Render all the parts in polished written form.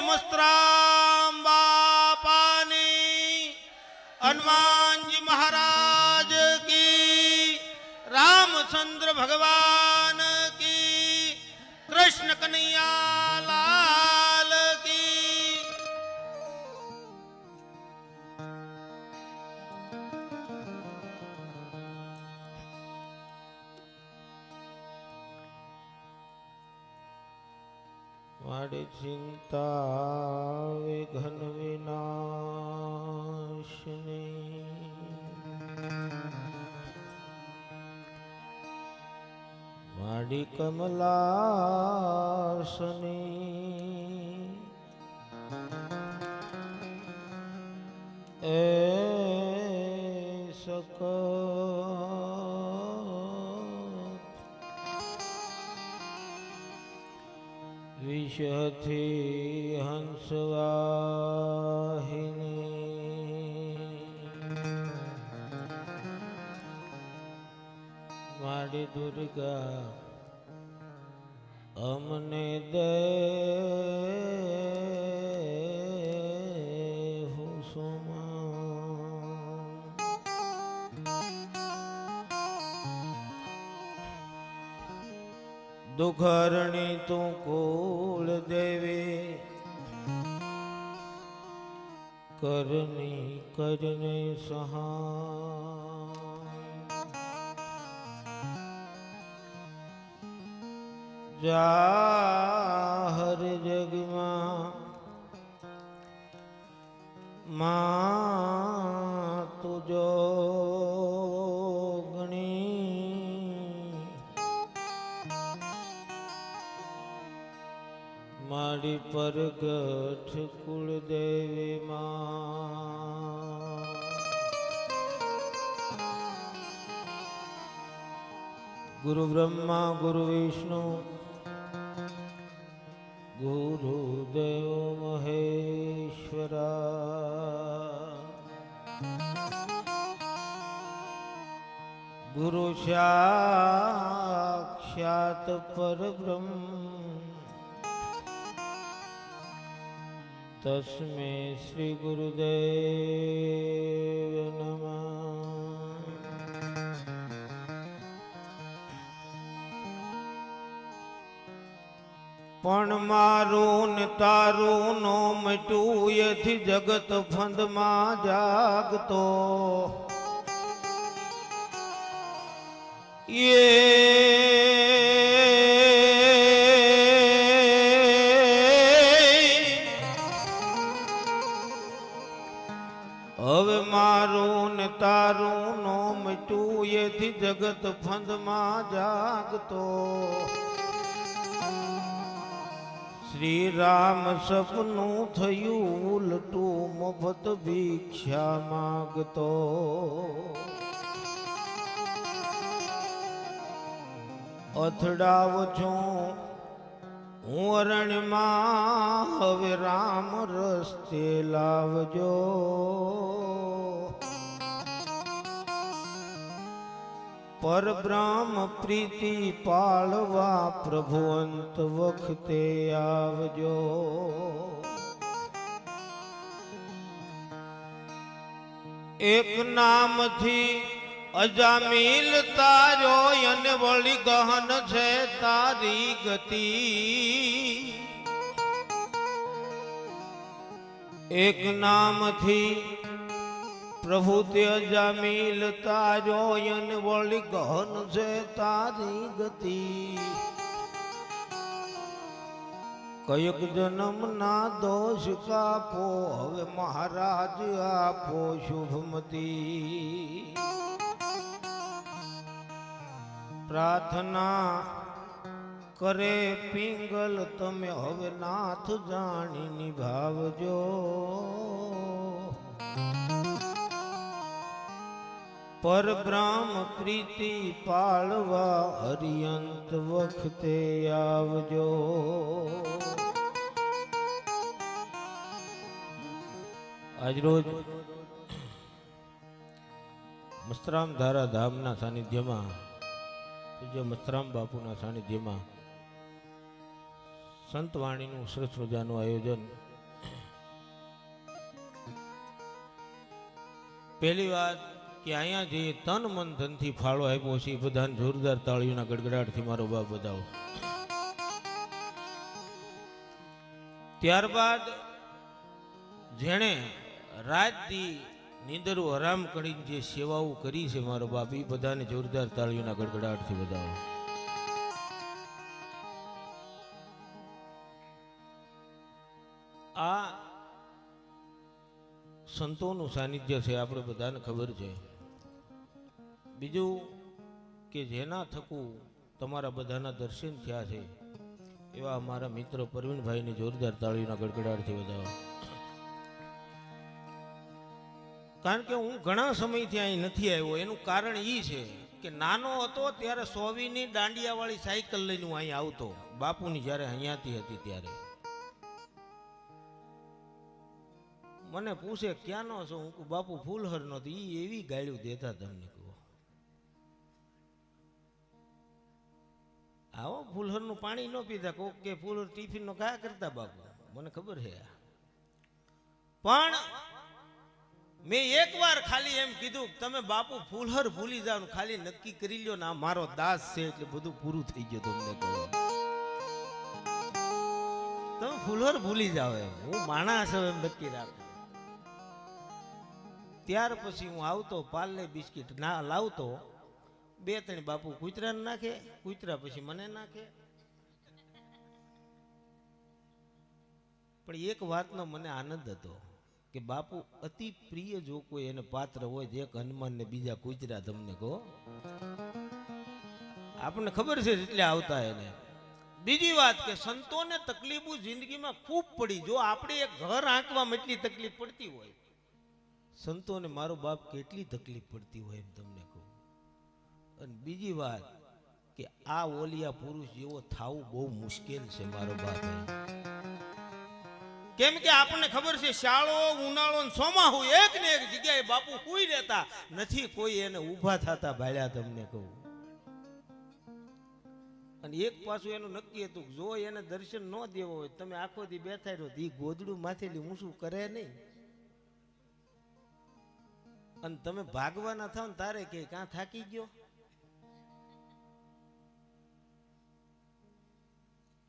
मस्तराम बापानी, हनुमान जी महाराज की, रामचंद्र भगवान की, कृष्ण कन्हैया लाल की। मारी चिंता विघन विनाशनी, मारी कमलासनी, ए विषथी हंसवाहिनी, मारी दुर्गा अमने दे दुखरणी तू कुल देवी, करनी करने सहाय। जाहर जग मां तुझो मारी परगठ कुल देवी मां। गुरु ब्रह्मा गुरु विष्णु गुरुदेव महेश्वरा, गुरु साक्षात परब्रह्म तस्मै श्री गुरुदेव नमः। पण मारू ने तारू नो मटू यथी जगत फंद मा जागतो, ये હવે મારું ને તારું નો મટું એથી જગત ફંદમાં જાગતો। શ્રી રામ સપનું થયું ઉલટું મફત ભિક્ષા માગતો। અથડાવ છું હું અરણ્યમાં, હવે રામ રસ્તે લાવજો। પરબ્રહ્મ પ્રીતિ પાળવા પ્રભુ અંત વખતે આવજો। એક નામથી અજામિલ તારો અને વળી ગહન છે તારી ગતિ। એક નામથી પ્રભુ તે અજામિલ તારો અને વળી ગહન છે તારી ગતિ। કયક જન્મ ના દોષ કાપો, હવે મહારાજ આપો શુભમતી। प्रार्थना करे पिंगल तमे हवे नाथ जानी निभावजो। परब्रह्म प्रीति पाळवा हरियंत वखते आवजो। आज रोज मस्तराम धारा धामना सानिध्यमा पूज्य मस्तराम बापूना सानिध्यमा संतवाणीનું સરસ મજાનું આયોજન પહેલી વાત કે અહીંયા જે તન મન ધનથી ફાળો આપ્યો છે એ બધાને જોરદાર તાળીઓના ગડગડાટથી મારો બાપ બતાવો. ત્યારબાદ જેણે રાતથી નીંદરું હરામ કરીને જે સેવાઓ કરી છે મારો બાપ એ બધાને જોરદાર તાળીઓના ગડગડાટથી બતાવો. આ સંતોનું સાનિધ્ય છે, આપણે બધાને ખબર છે. બીજું કે જેના થકું તમારા બધાના દર્શન થયા છે એવા અમારા મિત્ર પરવીનભાઈને જોરદાર તાળીના ગડગડાટથી વધાવો. કારણ કે હું ઘણા સમયથી અહીં નથી આવ્યો. એનું કારણ એ છે કે નાનો હતો ત્યારે 100ની દાંડિયાવાળી સાયકલ લઈને હું અહીં આવતો. બાપુની જ્યારે અહીંયાથી હતી ત્યારે મને પૂછે ક્યાંનો છો, હું કહું બાપુ ફૂલહર નો. એ એવી ગાળ્યું દેતા તમને કહું, આવો ફૂલહર નું પાણી ન પીતા, કોક કે ફૂલહર ટિફિન નો કા કરતા બાપુ, મને ખબર છે. પણ મેં એકવાર ખાલી એમ કીધું તમે બાપુ ફૂલહર ભૂલી જાવ, ખાલી નક્કી કરી લ્યો ને આ મારો દાસ છે એટલે બધું પૂરું થઈ ગયું. તમને કહું તમે ફૂલહર ભૂલી જાવ, એમ હું માણસ એમ નક્કી રાખું. ત્યાર પછી હું આવતો, પાર્લે બિસ્કિટ ના લાવતો, 2-3 બાપુ કૂતરાને નાખે, કૂતરા પછી મને નાખે. પણ એક વાતનો મને આનંદ હતો કે બાપુ અતિ પ્રિય જો કોઈ એને પાત્ર હોય, જે એક હનુમાન ને બીજા કૂતરા, તમને કહો આપણને ખબર છે એટલે આવતા એને. બીજી વાત કે સંતોને તકલીફો જિંદગીમાં ખૂબ પડી. જો આપણે એક ઘર આંકવામાં એટલી તકલીફ પડતી હોય, સંતોને મારો બાપ કેટલી તકલીફ પડતી હોય એમ તમને કહું. અને બીજી વાત કે આ ઓલિયા પુરુષ જેવો થાવું બહુ મુશ્કેલ છે મારો બાપ. કેમ કે આપણને ખબર છે શાળો ઉનાળો ને ચોમાસું એક ને એક જગ્યાએ બાપુ સુઈ રહેતા નથી, કોઈ એને ઊભા થતા ભાળ્યા તમને કહું. અને એક પાછું એનું નક્કી હતું જો એને દર્શન ન દેવો હોય, તમે આખો દી બેઠા રહ્યો એ ગોદડું માથેલી ઊંચું કરે નહીં. અને તમે ભાગવાના થાવ ને તારે કે કાં થાકી ગયો.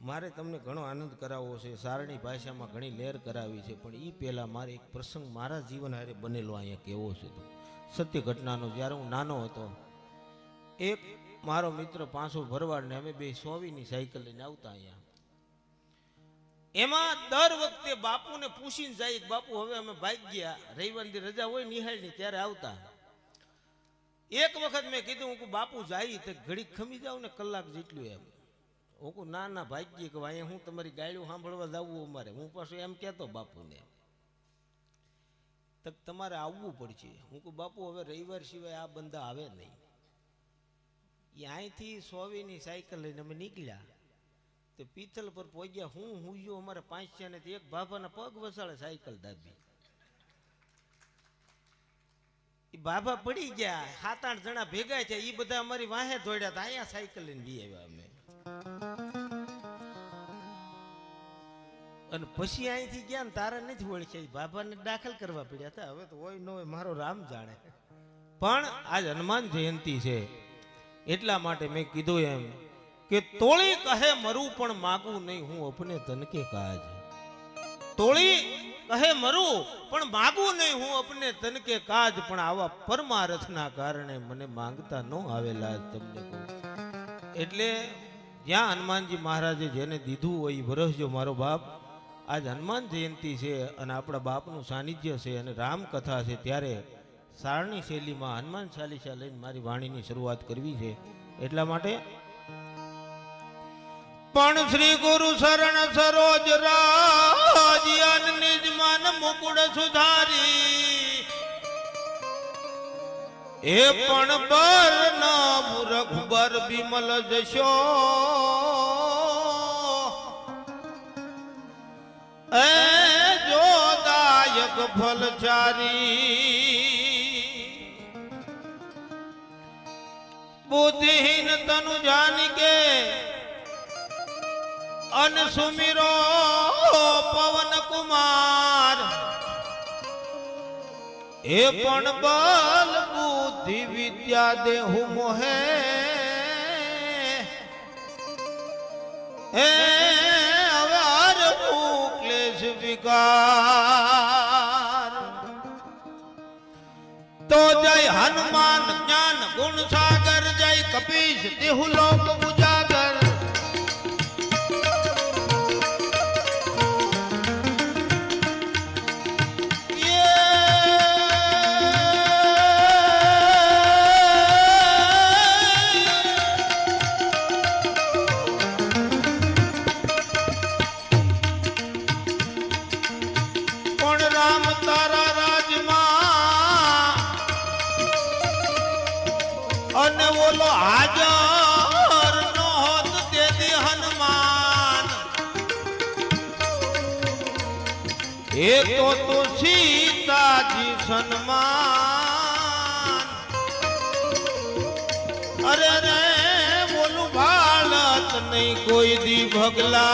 મારે તમને ઘણો આનંદ કરાવવો છે, સારણી ભાષામાં ઘણી લહેર કરાવી છે, પણ એ પહેલા મારે એક પ્રસંગ મારા જીવન હારે બનેલો અહીંયા કેવો છે. તો સત્ય ઘટનાનો. જ્યારે હું નાનો હતો, એક મારો મિત્ર 500 ભરવાડ ને અમે બે 100ની સાયકલ લઈને આવતા અહીંયા. એમાં દર વખતે બાપુને પૂછીને જાય બાપુ હવે અમે ભાગ ગયા, રવિવારની રજા હોય નિહાળની ત્યારે આવતા. એક વખત મેં કીધું હું બાપુ જાય તો ઘડીક ખમી જાવ ને કલાક જેટલું એમ. હું કહું ના ભાગ્ય કે અહીંયા હું તમારી ગાળ્યું સાંભળવા જવું અમારે. હું પાછું એમ કહેતો બાપુને તો તમારે આવવું પડશે. હું કહું બાપુ હવે રવિવાર સિવાય આ બંદા આવે નહીં. એ અહીંથી 100ની સાયકલ લઈને અમે નીકળ્યા તે પિથલ પર પહોંચ્યા. હું હુંયો અમારે 5 ને એક બાબાના પગ વસાડે સાયકલ દાબી. એ બાબા પડી ગયા, 7-8 જણા ભેગા થયા, એ બધા અમારી વાહે દોડ્યા હતા. અહીંયા સાયકલ લઈને બી આવ્યા અમે. અને પછી અહીંથી ગયા ને તારા નથી ઓળખ્યા, બાબાને દાખલ કરવા પડ્યા હતા. હવે તો હોય ન હોય મારો રામ જાણે. પણ આજ હનુમાન જયંતિ છે એટલા માટે મેં કીધું એમ કે તોળી કહે મરું પણ માગું નહીં, હું અપને તન કે કાજ. તોળી કહે મરું પણ માગું નહીં, હું અપને તન કે કાજ. પણ આવા પરમારથના કારણે મને માંગતા ન આવેલા તમને કહું. એટલે જ્યાં હનુમાનજી મહારાજે જેને દીધું હોય એ વરસજો મારો બાપ. આજ હનુમાન જયંતિ છે અને આપણા બાપનું સાનિધ્ય છે અને રામકથા છે, ત્યારે સારણી શૈલીમાં હનુમાન ચાલીસા લઈને મારી વાણીની શરૂઆત કરવી છે. એટલા માટે પણ શ્રી ગુરુ શરણ સરોજ રાજ નિજ મન મુકુડ સુધારી, એ પણ બર નામ રઘુબર બિમલ જશો, એ જો દાયક ફલચારી. બુદ્ધિહીન તनु જાન કે અન સુમિરો પવન કુમાર, એ પણ બલ બુદ્ધિ વિદ્યા દેહુ મોહે એ અવાર ક્લેશ વિકાર તો જય હનુમાન જ્ઞાન ગુણ સાગર જય કપીશ દેહુ લોક ઉજાગર અને ઓલો હાજર નો હોત તેથી હનુમાન એ તો સીતાજી સન્માન અરે રે બોલું ભારત નહીં કોઈ દી ભગલા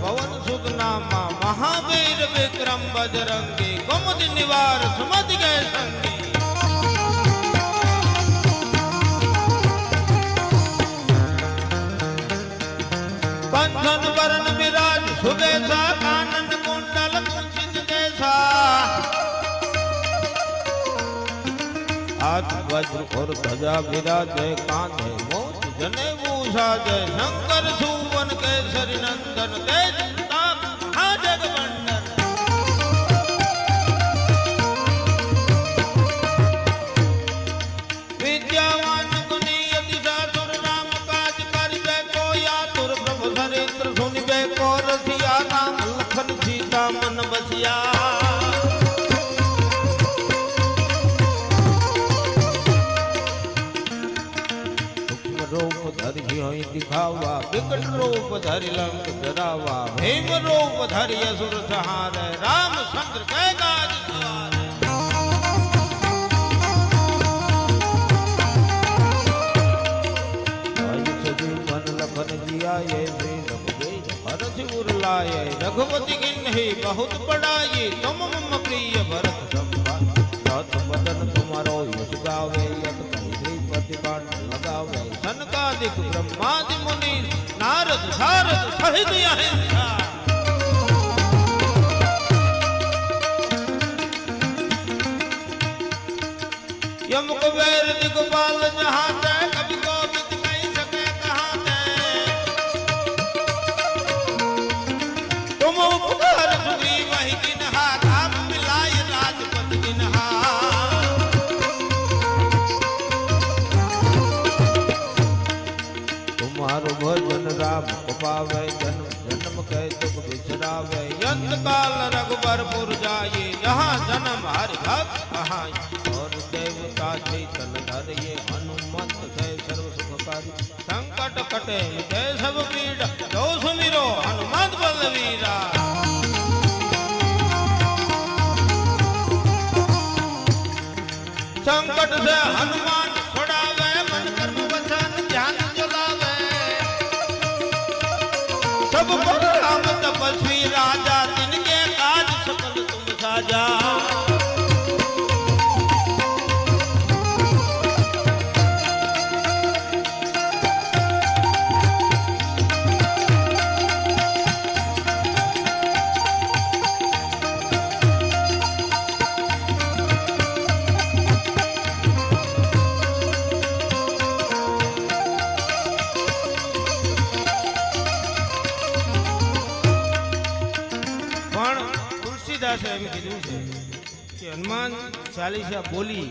पवन सुत नामा महावीर विक्रम बजरंगी कुमुद निवार सुमति के संगी कंचन वरण विराज सुबेसा कानन कुंडल कुंचित जैसा हाथ वज्र और ध्वजा विराजे कांधे मोत जनेऊ साजे शंकर सुवन केसरी नंदन तेज ताप महाजगवंदन विद्यावान गुणी अति सासुर राम काज करिबे को यातुर प्रभु चरित्र सुनिबे को रसिया राम लखन सीता मन बसिया रूप धरि होई दिखावा विकट रूप धरि लंक जरावा भीम रूप धरि असुर सहारे रामचंद्र के काज सवारे मन लखन जियाए श्री रघुवीर हरषि उर लाए रघुपति किन्हि बहुत बड़ाई तुम मम प्रिय भरत संभात बदन तुम्हारो यश गावे यत प्रतिपाठ लगावे सनकादिक ब्रह्मादि मुनि नारद सारद सहित अहिंसा यम कुबेर दिगपाल जहाँ ते कभी को बित नहीं सके कहाँ ते तुम उपकार सुग्रीव ही किन्हा धाम मिलाए राजपति किन्हा तुम्हारो भजन राम पावे जन्म जन्म कह दुख बिसरावे यंत काल रघुबरपुर जाये जहाँ जन्म हरि भक्त कहाई और देवता चैतन धरिये हनुमत से सर्व सुखकारी संकट कटे मिटे सब पीड़ा जो सुमिरो हनुमत बलवीरा संकट से हनुमान छुड़ावे मन कर्म वचन ध्यान सब राम तपस्वी राजा तिनके काज सकल तुम साजा એમ કીધું છે કે હનુમાન ચાલીસા બોલી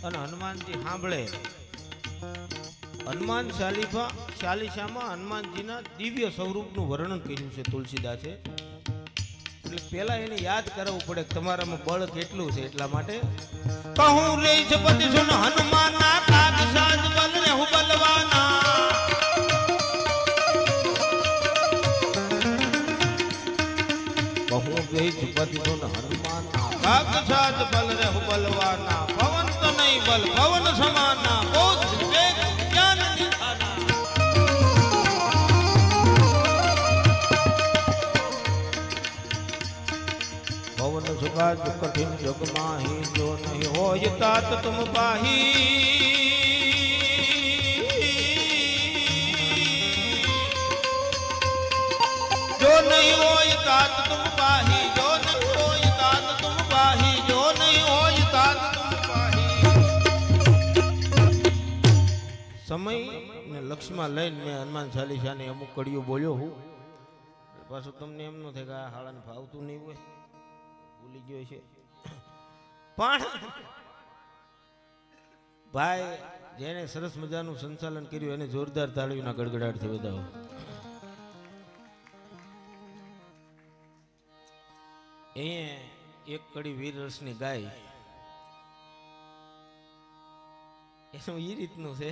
અને હનુમાનજી સાંભળે. હનુમાન ચાલીસામાં હનુમાનજીના દિવ્ય સ્વરૂપનું વર્ણન કર્યું છે તુલસીદાસે. એટલે પેલા એને યાદ કરવું પડે કે તમારામાં બળ કેટલું છે. એટલા માટે કહું રે જપતિ સુન હનુમાના કાગ સાજ બલ રે હું બલવાના. કહું રે જપતિ સુન હનુમાના કાગ સાજ બલ રે હું બલવાના. પવન તો નહીં બલ પવન સમાના બોધ વિવેક જ્ઞાન નિધાના. પવન સુગા કઠિન જગ માહી જો નહીં હોય તાત તુમ પાહી. જો નહીં હોય તાત તુમ પાહી. જો નહીં હોય તાત તુમ પાહી. જો નહીં હોય તાત તુમ પાહી. સમય ને લક્ષ્યમાં લઈને મેં હનુમાન ચાલીસાની અમુક કડીઓ બોલ્યો હું. પાછું તમને એમ ન થાય કે આ હાળાને ફાવતું નહીં હોય, ભૂલી ગયો છે. પણ ભાઈ જેને સરસ મજાનું સંચાલન કર્યું એને જોરદાર તાળીઓના ગડગડાટથી વધાવો. અહીંયા એક કડી વીર રસની ગાય એનું એ રીતનું છે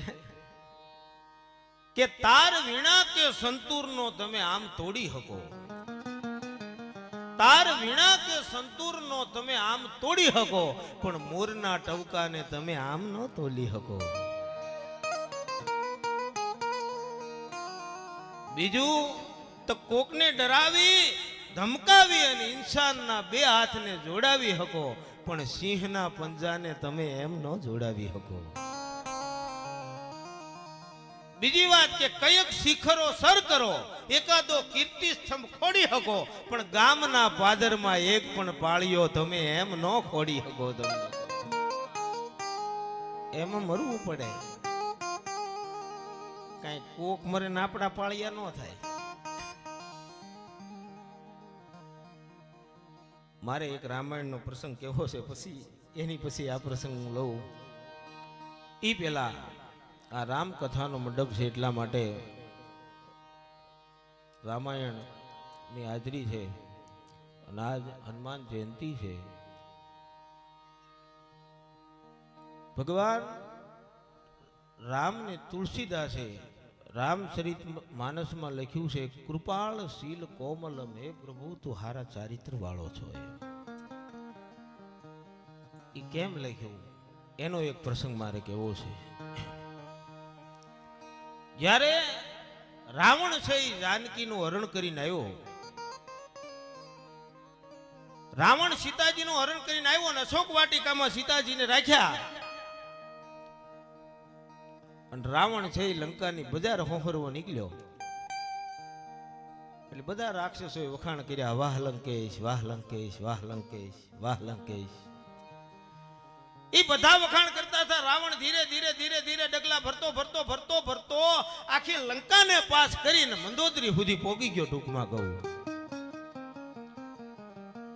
કે તાર વીણા કે સંતૂરનો તમે આમ તોડી શકો. તાર વીણા કે સંતૂરનો તમે આમ તોડી શકો, પણ મોરના ટવકાને તમે આમ ન તોડી શકો. બીજું તો કોકને ડરાવી ધમકાવી અને ઇન્સાનના બે હાથને જોડાવી શકો, પણ સિંહના પંજાને તમે એમ ન જોડાવી શકો. બીજી વાત કે કયક શિખરો સર કરો, એકાદો કીર્તિ સ્તંભ ખોડી શકો, પણ ગામના પાદરમાં એક પણ પાળીઓ તમે એમ ન ખોડી શકો. તમે એમાં મરવું પડે. કઈ કોક મરે ને આપણા પાળિયા ન થાય. મારે એક રામાયણનો પ્રસંગ કેવો છે, પછી એની પછી આ પ્રસંગ હું લઉં. એ પેલા આ રામકથાનો મંડપ છે, એટલા માટે રામાયણની હાજરી છે અને આજ હનુમાન જયંતિ છે. ભગવાન રામને તુલસીદાસે રામચરિત માનસમાં લખ્યું છે, કૃપાળ શીલ કોમલમ હે પ્રભુ તું હારા ચારિત્ર વાળો છો. એ કેમ લખ્યું એનો એક પ્રસંગ મારે કેવો છે. જ્યારે રાવણ છે એ જાનકીનું હરણ કરીને આવ્યો, રાવણ સીતાજીનું હરણ કરીને આવ્યો અને અશોક વાટિકામાં સીતાજીને રાખ્યા. અને રાવણ છે એ લંકાની બજાર હોહરવો નીકળ્યો. એટલે બધા રાક્ષસોએ વખાણ કર્યા, વાહ લંકેશ, વાહ લંકેશ, વાહ લંકેશ, વાહ લંકેશ. એ બધા વખાણ કરતા હતા. રાવણ ધીરે ધીરે ધીરે ધીરે ડગલા ભરતો ભરતો ભરતો ભરતો આખી લંકાને પાસ કરીને મંદોદરી સુધી પોગી ગયો. ટૂંકમાં કહું,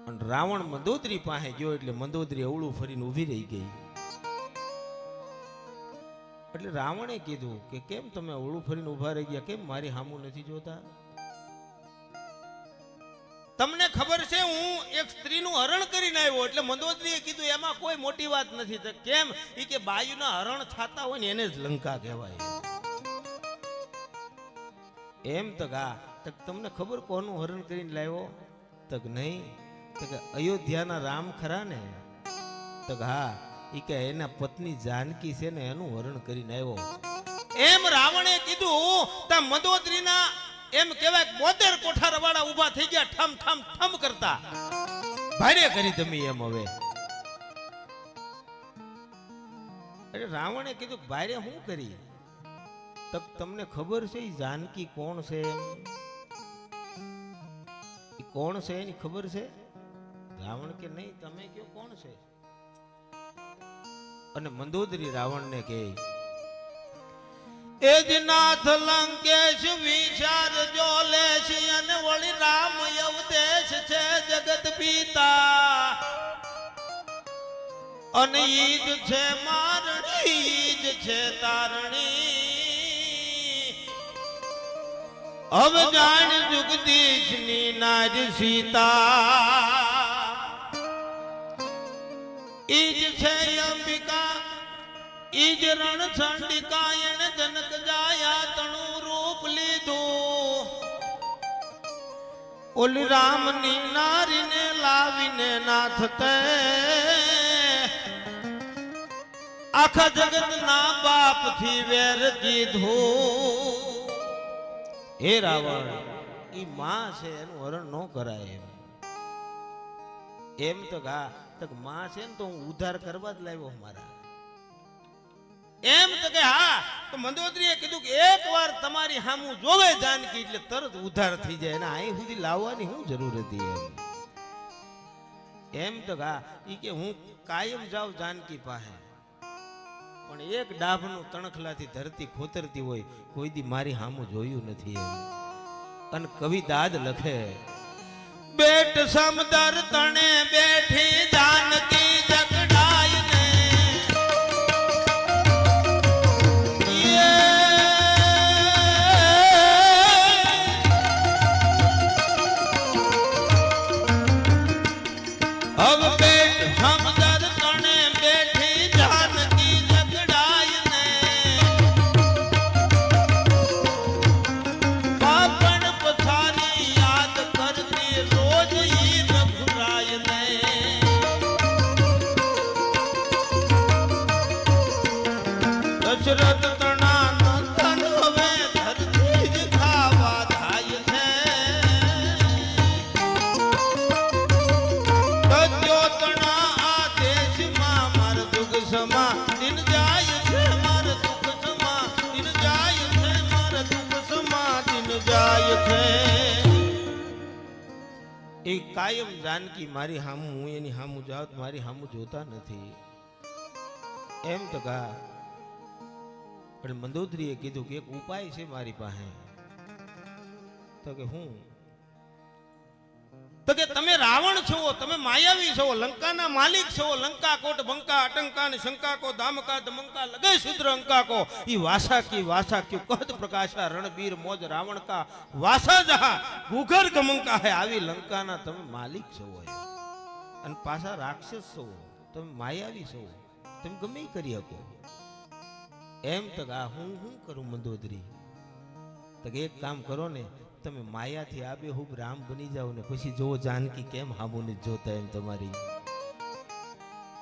અને રાવણ મંદોદરી પાસે ગયો એટલે મંદોદરી અવળું ફરીને ઊભી રહી ગઈ. એટલે રાવણે કીધું કે કેમ તમે અવળું ફરીને ઊભા રહી ગયા, કેમ મારી સામું નથી જોતા? તમને ખબર છે હું એક સ્ત્રીનું હરણ કરીને આવ્યો. એટલે મંદોદરીએ કીધું એમાં કોઈ મોટી વાત નથી. તો કેમ? ઈ કે બાયુના હરણ થતા હોય ને એને જ લંકા કહેવાય. એમ તો તમને ખબર કોનું હરણ કરીને લાવ્યો? તક નહીં. તો કે અયોધ્યાના રામ ખરા ને? તો હા. ઈ કે એના પત્ની જાનકી છે ને એનું હરણ કરીને આવ્યો. એમ રાવણે કીધું તા મંદોદરીના એમ કહેવાય 72 કોઠારવાળા ઊભા થઈ ગયા ઠમ ઠમ ઠમ કરતા. ભારે કરી તમે એમ. હવે એટલે રાવણે કીધું ભારે શું કરી? તો તમને ખબર છે જાનકી કોણ છે? એ કોણ છે એની ખબર છે? રાવણ કે નહીં, તમે કયો કોણ છે? અને મંદોદરી રાવણને કહે, એજનાથ લંકેશ વિચાર જો લેશ અને વળી રામ અવદેશ છે જગત પિતા અને ઈજ છે મારણી ઈજ છે તારણી હવે જાણ જુગદીશની નાજ સીતા ઈજ છે અંબિકા ઈજ રણ છંડિકા એને જનક જાયા તણું રૂપ લીધું ઓલી રામની નારીને લાવીને નાથ તે આખા જગત ના બાપ થી વેર દીધું હે રાવણ ઈ માં છે એનું હરણ ન કરાય એમ તો ગા તક માં છે ને તો હું ઉદ્ધાર કરવા જ લાવ્યો મારા એમ તો કે હા તો મંદોદરીએ કીધું કે એકવાર તમારી હામું જોવે જાનકી એટલે તરત ઉદ્ધાર થઈ જાય અને અહીં સુધી લાવવાની શું જરૂર હતી એમ તો ગા ઈ કે હું કાયમ જાઉં જાનકી પાસે પણ એક ડાભનું તણખલાથી ધરતી ખોતરતી હોય કોઈ દી મારી હામું જોયું નથી એમ અને કવિ દાદ લખે બેટ સમદર તણે બેઠી જાનકી જગડાય ને હવે બેટ સમદર તણે બેઠી જાનકી જગડાય ને પાપણ પથારી યાદ કરતી રોજ ઈ રઘુરાય ને દશરથ તણા નંદન હવે ધરતી જ ખાવા થાય છે તજ્યો તણા આ દેશમાં માર દુઃખ સમા દિન જાય છે માર દુઃખ સમા દિન જાય છે માર દુઃખ સમા દિન જાય છે એ કાયમ જાનકી મારી હામું હું એની હામું જાઉં તો મારી હામું જોતા નથી એમ તો કા પણ મંદોદરીએ કીધું કે એક ઉપાય છે મારી પાસે તો કે હું તો કે તમે રાવણ છો તમે માયાવી છો લંકાના માલિક છો લંકા કોટ બંકા અટંકા ને શંકા કો દામકા દમંકા લગે શુદ્ર અંકા કો ઈ વાસા ક્યું કહત પ્રકાશા રણબીર મોજ રાવણ કા વાસા જહા ગુગર ગમંકા હે આવી લંકાના તમે માલિક છો અને પાછા રાક્ષસ છો તમે માયાવી છો તમે ગમે કરી શકો એમ તો આ હું કરું મંદોદરી તો એક કામ કરો ને તમે માયાથી આબેહૂબ રામ બની જાઓ ને પછી જો જાનકી કેમ હામું ને જોતા એમ તમારી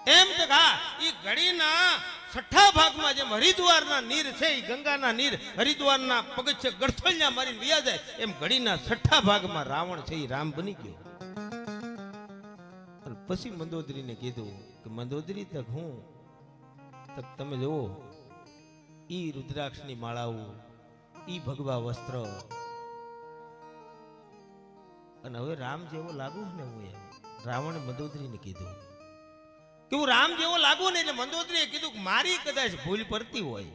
એમ તો હા ઈ ઘડીના છઠ્ઠા ભાગમાં જેમ હરિદ્વારના નીર છે ઈ ગંગાના નીર હરિદ્વારના પગથિયે ગળથળિયા મારીને વિયા જાય એમ ઘડીના છઠ્ઠા ભાગમાં રાવણ છે ઈ રામ બની ગયો અને પછી મંદોદરીને કીધું કે મંદોદરી તક હું તક તમે જોવો ઈ રુદ્રાક્ષની માળાઓ ઈ ભગવા વસ્ત્ર અને હવે રામ જેવો લાગુ ને હું એમ રાવણે મંદોદરીને કીધું કે હું રામ જેવો લાગુ ને એટલે મંદોદરીએ કીધું કે મારી કદાચ ભૂલ પડતી હોય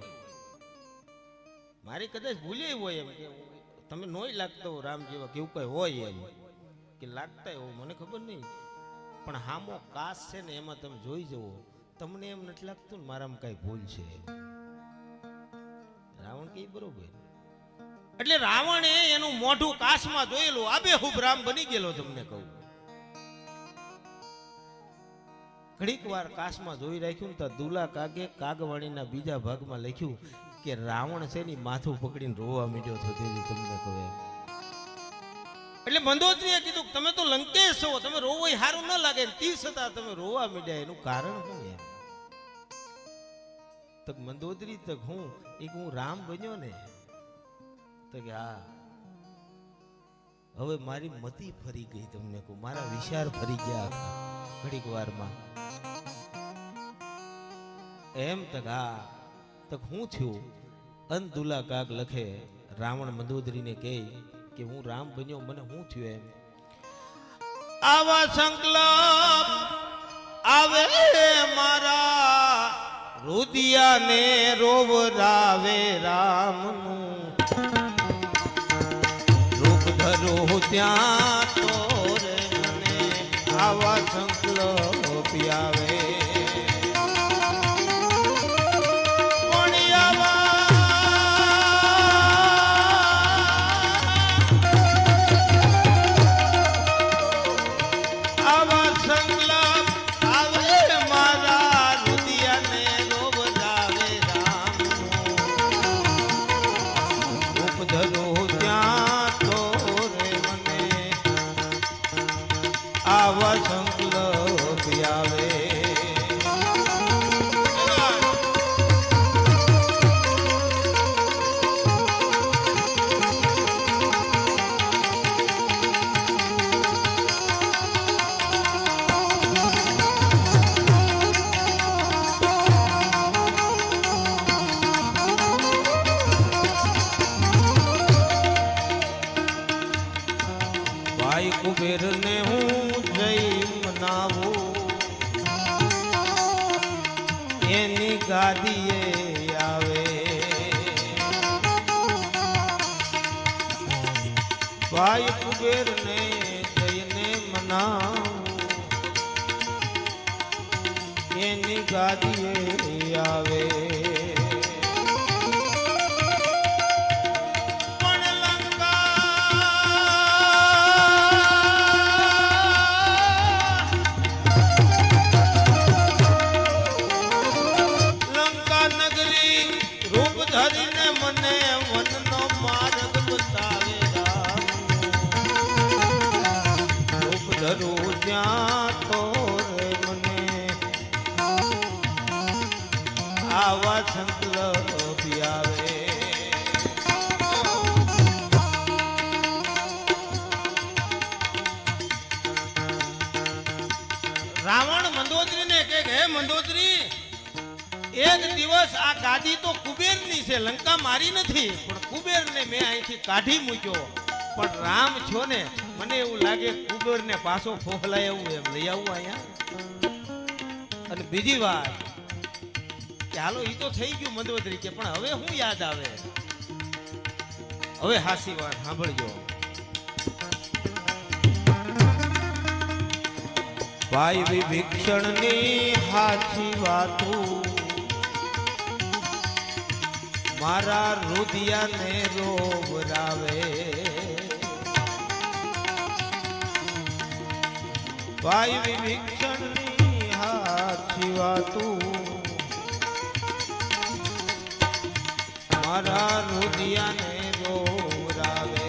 મારી કદાચ ભૂલે હોય એમ કે તમે નોય લાગતો રામ જેવા કેવું કઈ હોય એમ કે લાગતા હોય મને ખબર નહીં પણ હામો કાસ છે ને એમાં તમે જોઈ જવો તમને એમ નથી લાગતું ને મારામાં કઈ ભૂલ છે રાવણ કઈ બરોબર એટલે રાવણે એનું મોઢું કાશમાં જોયેલું આબેહૂબ રામ બની ગયેલો તમને કહું ઘડીક વાર કાશમાં જોઈ રાખ્યું ને તો દુલા કાગે કાગવાણીના બીજા ભાગમાં લખ્યું કે રાવણ છે ને માથું પકડીને રોવા મીડ્યો હતો તેથી તમને કહું એટલે મંદોદરીએ કીધું તમે તો લંકેશ છો તમે રોવો સારું ન લાગે તી છતાં તમે રોવા મીડ્યા એનું કારણ શું એમ તો મંદોદરી તક હું રામ બન્યો ને તો કે હા હવે મારી મતિ ફરી ગઈ તમને કહું મારા વિચાર ફરી ગયા હતા ઘડીક વારમાં એમ તક હા તક હું થયું અનદુલા કાગ લખે રાવણ મંદોદરીને કહે કે હું રામ બન્યો મને હું થયું એમ આવા સંકલ્પ આવે મારા રુદિયાને રોવરાવે રામનું રૂપ ધરો ત્યાં તો રે મને આવા સંકલ્પ આવે એની ગાદીએ આવે ભાઈ કુબેર ને જઈને મનાવું એની ગાદીએ આવે આવા સંકલ્પ આવે રાવણ મંદોદરીને કહે હે મંદોદરી એક દિવસ આ ગાદી તો કુબેરની છે લંકા મારી નથી પણ કુબેરને મેં અહીંથી કાઢી મૂક્યો પણ રામ છો ને મને એવું લાગે કુબેરને પાછો ફોફલાય એવું એમ લઈ આવું અહીંયા અને બીજી વાત હાલો ઈ તો થઈ ગયું મંદોદરી કે પણ હવે હું યાદ આવે હવે હાસી વાત સાંભળજો ભાઈ વિભીષણની હાચી વાતો મારા રુધિયાને રોવરાવે ભાઈ વિભીષણની હાચી વાતો મારા રુધિયાને રોવરાવે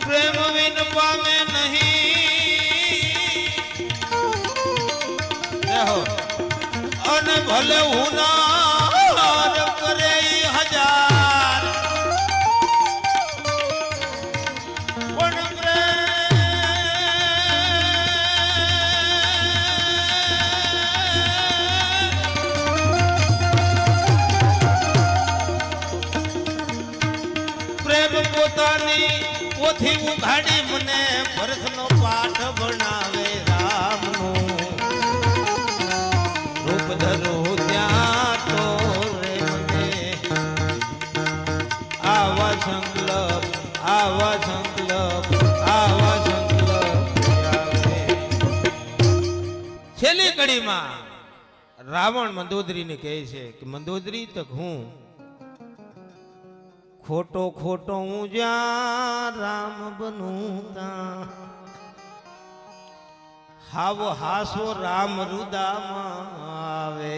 પ્રેમ વિન પામે નહીં અને ભલે હું ના કરે હજાર પોતાની પોથી ઉઘાડી મને ભરતનો પાઠ ભણાવે રામનું રૂપ ધરું ત્યાં તો રે મને આવા સંકલ્પ આવા સંકલ્પ આવા સંકલ્પ આવે છેલ્લી કડીમાં રાવણ મંદોદરીને કહે છે કે મંદોદરી તક હું ખોટો ખોટો હું જ્યાં રામ બનું ત્યાં હાવ હાસો રામ રુદામાં આવે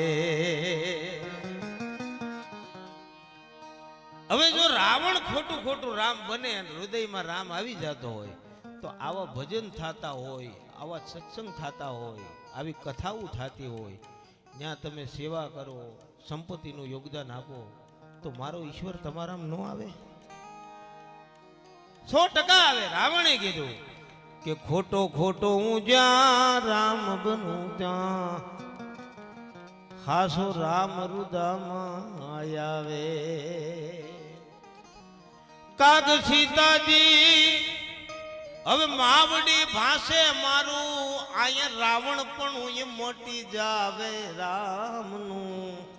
હવે જો રાવણ ખોટું ખોટું રામ બને અને હૃદયમાં રામ આવી જતો હોય તો આવા ભજન થતા હોય આવા સત્સંગ થતા હોય આવી કથાઓ થતી હોય ત્યાં તમે સેવા કરો સંપત્તિનું યોગદાન આપો તો મારો ઈશ્વર તમારામાં ન આવે 100% આવે રાવણે કીધું કે ખોટો ખોટો હું જ્યાં રામ બનું ત્યાં હાસો રામ રુદામાં આવે કાગ સીતાજી હવે માવડી ભાષે મારું અહીંયા રાવણ પણ હું મોટી જાવે રામનું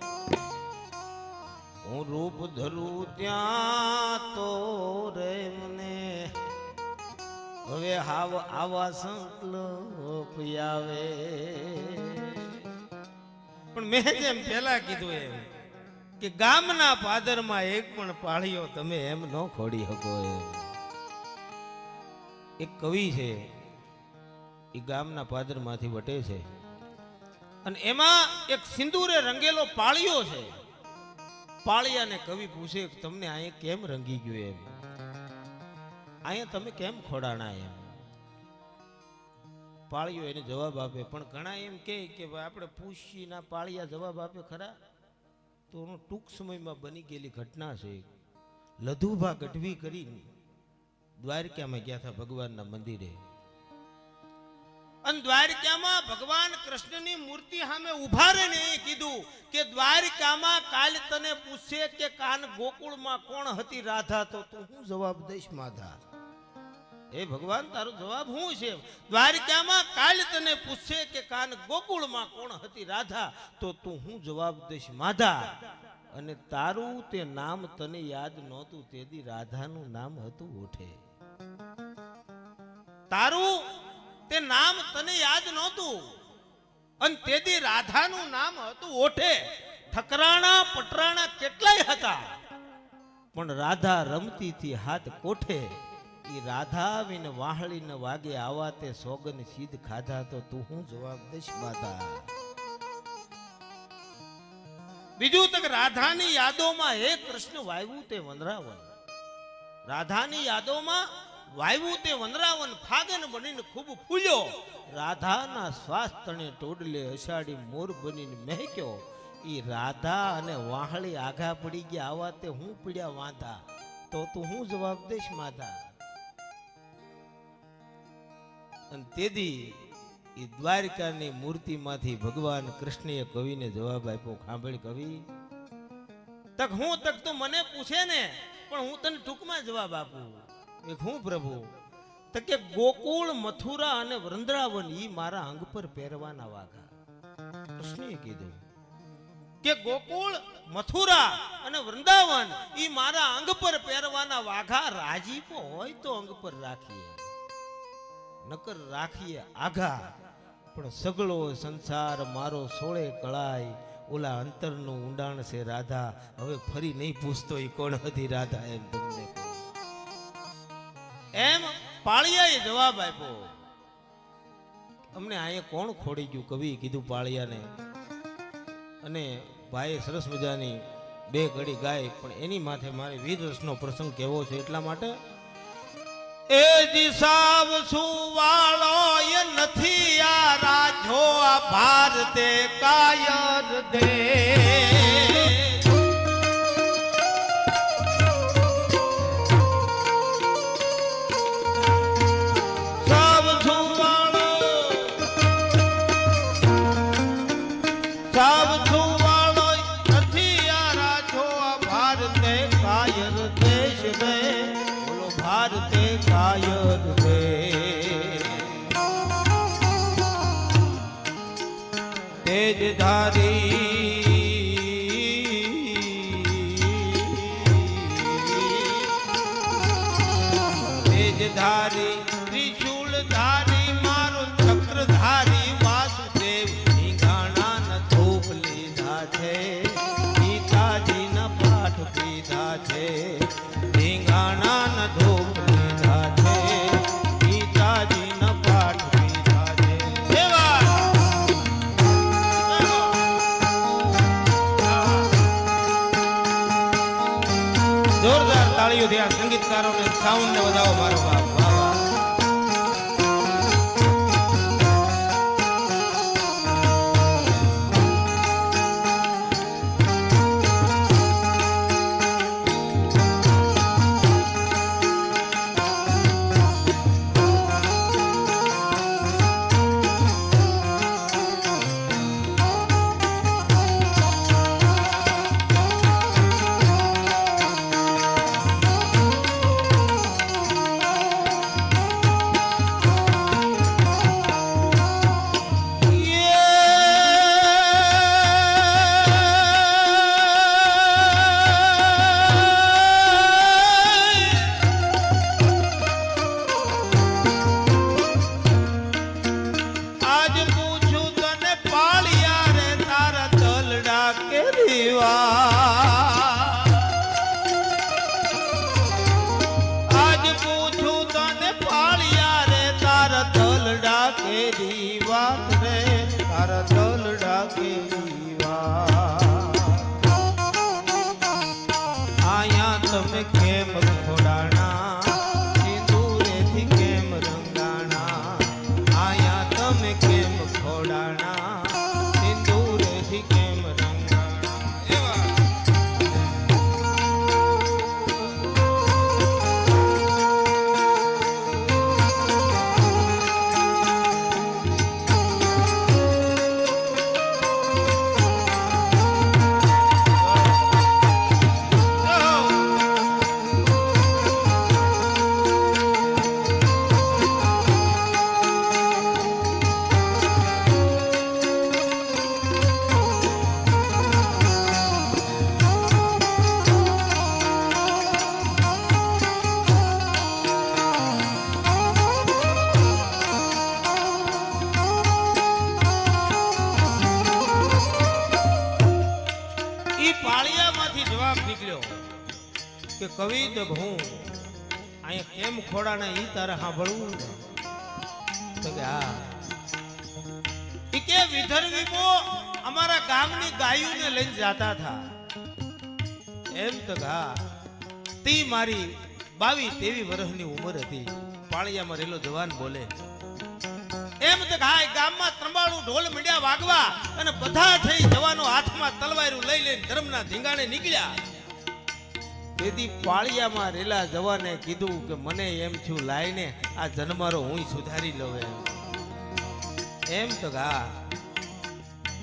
હું રૂપ ધરું ત્યાં તો રે મને હવે હાવ આવા સંકલ્પ આવે પણ મેં જેમ પેલા કીધું એમ કે ગામના પાદરમાં એક પણ પાળીઓ તમે એમ ન ખોડી શકો એમ એક કવિ છે એ ગામના પાદરમાંથી વટે છે અને એમાં એક સિંદૂરે રંગેલો પાળિયો છે પાળિયાને કવિ પૂછે તમને અહીંયા કેમ રંગી ગયું એમ અહીંયા તમે કેમ ખોડાણા એમ પાળિયો એને જવાબ આપે પણ ઘણા એમ કે આપણે પૂછીના પાળિયા જવાબ આપે ખરા તો ટૂંક સમયમાં બની ગયેલી ઘટના છે લધુભા ગઢવી કરી દ્વારકામાં ગયા હતા ભગવાનના મંદિરે અને દ્વારકામાં ભગવાન કૃષ્ણની મૂર્તિ સામે ઉભા રહીને એ કીધું કે દ્વારકામાં કાલ તને પૂછશે કે કાન ગોકુળમાં કોણ હતી રાધા, તો તું શું જવાબ દઈશ માધા? એ ભગવાન તારો જવાબ શું છે? દ્વારકામાં કાલ તને પૂછશે કે કાન ગોકુળમાં કોણ હતી રાધા, તો તું શું જવાબ દઈશ માધા? અને તારું તે નામ તને યાદ નહોતું તેથી રાધાનું નામ હતું ઓઠે. તારું તે નામ તને યાદ નહોતું અને તેથી રાધાનું નામ હતું ઓઠે. ઠકરાણા પટરાણા કેટલાય હતા પણ રાધા રમતી થી હાથ કોઠે. ઈ રાધા વિન વાહળી ન વાગે આવા તે સોગન સીધ ખાધા, તો તું હું જવાબ દઈશ માધા? બીજું તક રાધાની યાદોમાં હે કૃષ્ણ વાવ્યું તે વનરાવન. રાધાની યાદોમાં વાવ્યું તે વનરાવન ફાગન બનીને ખૂબ ફૂલ્યો. રાધાના શ્વાસ તણે ટોડલે અષાઢી મોર બનીને મહેક્યો. ઈ રાધા અને વાહળી આઘા પડી ગયા આવા તે હું પીડ્યા વાંધા, તો તું હું જવાબ દઈશ માધા? અને તેથી એ દ્વારકાની મૂર્તિમાંથી ભગવાન કૃષ્ણએ કવિને જવાબ આપ્યો. સાંભળ કવિ, તક હું તક તું મને પૂછે ને પણ હું તને ટૂંકમાં જવાબ આપું. એક હું પ્રભુ તો કે ગોકુળ મથુરા અને વૃંદાવન ઈ મારા અંગ પર પહેરવાના વાઘા. કૃષ્ણએ કીધું કે ગોકુળ મથુરા અને વૃંદાવન ઈ મારા અંગ પર પહેરવાના વાઘા. રાજીપો હોય તો અંગ પર રાખીએ, નકર રાખીએ આઘા. પણ સગળો સંસાર મારો સોળે કળાય, ઓલા અંતરનું ઊંડાણ છે રાધા. હવે ફરી નહીં પૂછતો ઈ કોણ હતી રાધા, એમ તમને એમ પાળિયાએ જવાબ આપ્યો. અમને અહીંયા કોણ ખોડી ગયું? કવિ કીધું પાળિયાને. અને ભાઈએ સરસ મજાની બે ઘડી ગાય, પણ એની માથે મારે વીર રસનો પ્રસંગ કહેવો છે. એટલા માટે એ દિશાવ સુવાળો એ નથી આ રાજો આ ભારતે કાયર દે. તેજધારી ત્રિશૂલધારી મારો ચક્રધારી વાસુદેવ ઢીંગાણા ન ધૂપ લીધા છે, ગીતાજીના પાઠ પીધા છે. ઢીંગાણા ન ધૂપ લીધા છે, ગીતાજીના પાઠ પીધા છે. જોરદાર તાળીઓ થયા સંગીતકારોને, સાઉન્ડ ને વધાવો મારો બાપ. આજ પૂછું તને પાળિયા રે તારા તલડા કેરી વાત રે, તારા તલડા કેરી વાત. આયા તમે કેમ ખોડાણા, સિંદૂરેથી કેમ રંગાણા. આયા તમે કેમ ખોડાણા, સિંદૂરેથી કેમ રંગાણા. એવા પાળિયામાંથી જવાબ નીકળ્યો કે કવિ દગ હું અહીંયા કેમ ખોડાને ઈ તારે સાંભળવું ને? તો કે હા. ઈ કે વિધર્વીમો અમારા ગામની ગાયોને લઈને જાતા હતા. એમ તો હા. તી મારી 22-23 વર્ષની ઉંમર હતી. પાળિયામાં રેલો જવાન બોલે એમ તો હા. ગામમાં ત્રંબાળું ઢોલ મંડ્યા વાગવા અને બધા થઈ જવાનો હાથમાં તલવારું લઈ લઈને ધર્મના ધીંગાણે નીકળ્યા. તેથી પાળિયામાં રેલા જવાને કીધું કે મને એમ થયું લાઈને આ જન્મારો હું સુધારી લઉં એમ તો હા.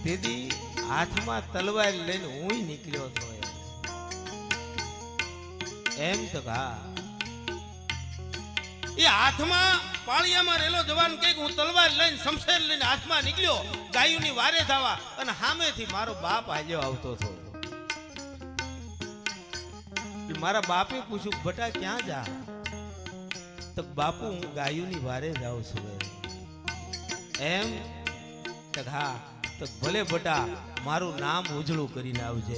તેથી હાથમાં તલવાર લઈને હું નીકળ્યો હતો એમ તો હા. એ હાથમાં પાળિયામાં રેલો જવાન કે હું તલવાર લઈને શમશેર લઈને હાથમાં નીકળ્યો ગાયોની વારે થવા અને સામેથી મારો બાપ હાલ્યો આવતો હતો. મારા બાપે પૂછ્યું બટા ક્યાં જા? તો બાપુ હું ગાયોની વારે જાઉં છું એમ તો હા. તો ભલે બટા મારું નામ ઉજળું કરીને આવજે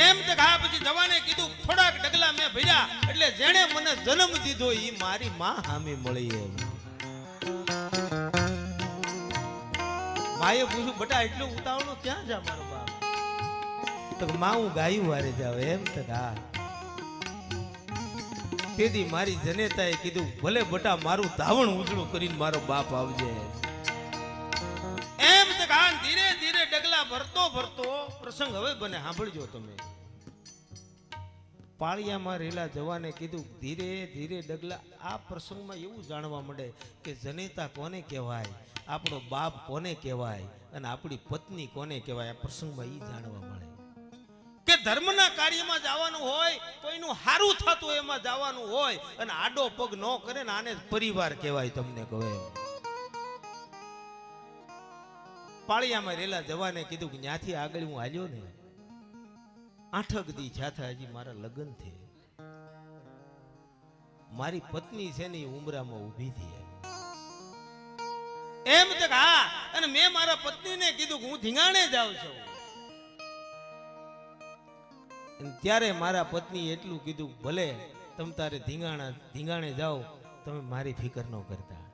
એમ તો હા. પછી જવાને કીધું થોડાક ડગલા મેં ભર્યા એટલે જેણે મને જન્મ દીધો ઈ મારી માં હામી મળી એમ. માએ પૂછ્યું બટા એટલું ઉતાવળો ક્યાં જા મારો બાપ? તો માં હું ગાયું વારે જાવ એમ તો હા. તેથી મારી જનેતાએ કીધું ભલે બટા મારું ધાવણ ઉજળું કરીને મારો બાપ આવજે એમ તો હા. ધીરે ધીરે ડગલા ભરતો ભરતો પ્રસંગ હવે બને સાંભળજો તમે. પાળિયામાં રેલા જવાને કીધું ધીરે ધીરે ડગલા. આ પ્રસંગમાં એવું જાણવા મળે કે જનેતા કોને કહેવાય, આપણો બાપ કોને કહેવાય અને આપણી પત્ની કોને કહેવાય. આ પ્રસંગમાં એ જાણવા મળે કે ધર્મના કાર્યમાં જવાનું હોય કોઈનું હારું થતું એમાં જવાનું હોય અને આડો પગ ન કરે ને આને પરિવાર કહેવાય. તમને કહે પાળિયામાં રેલા જવાને કીધું કે ત્યાંથી આગળ હું હાલ્યો ને 8 દી થયા હજી મારા લગ્ન થયા. મારી પત્ની છે ને ઉમરામાં ઊભી થઈ એમ તો હા. અને મેં મારા પત્નીને કીધું કે હું ધીંગાણે જાઉં છું. ત્યારે મારા પત્ની એટલું કીધું ભલે તમે તારે ધીંગાણે જાઓ, તમે મારી ફિકર ન કરતા,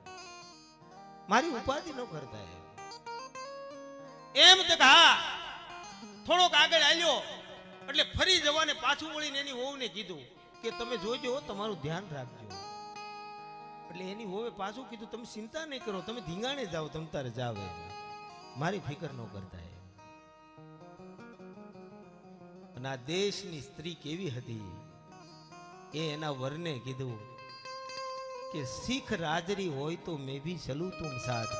મારી ઉપાધિ ન કરતા એમ તો હા. થોડોક આગળ આવ્યો એટલે ફરી જવાને પાછું વળીને એની વહુને કીધું કે તમે જોજો તમારું ધ્યાન રાખજો. એટલે એની વહુએ પાછું કીધું તમે ચિંતા નહીં કરો, તમે ધીંગાણે જાઓ, તમે તારે જાવ, મારી ફિકર ન કરતા. અને આ દેશની સ્ત્રી કેવી હતી એ એના વરને કીધું કે શીખ રાજરી હોય તો મેં ભી ચલું તુમ સાથ.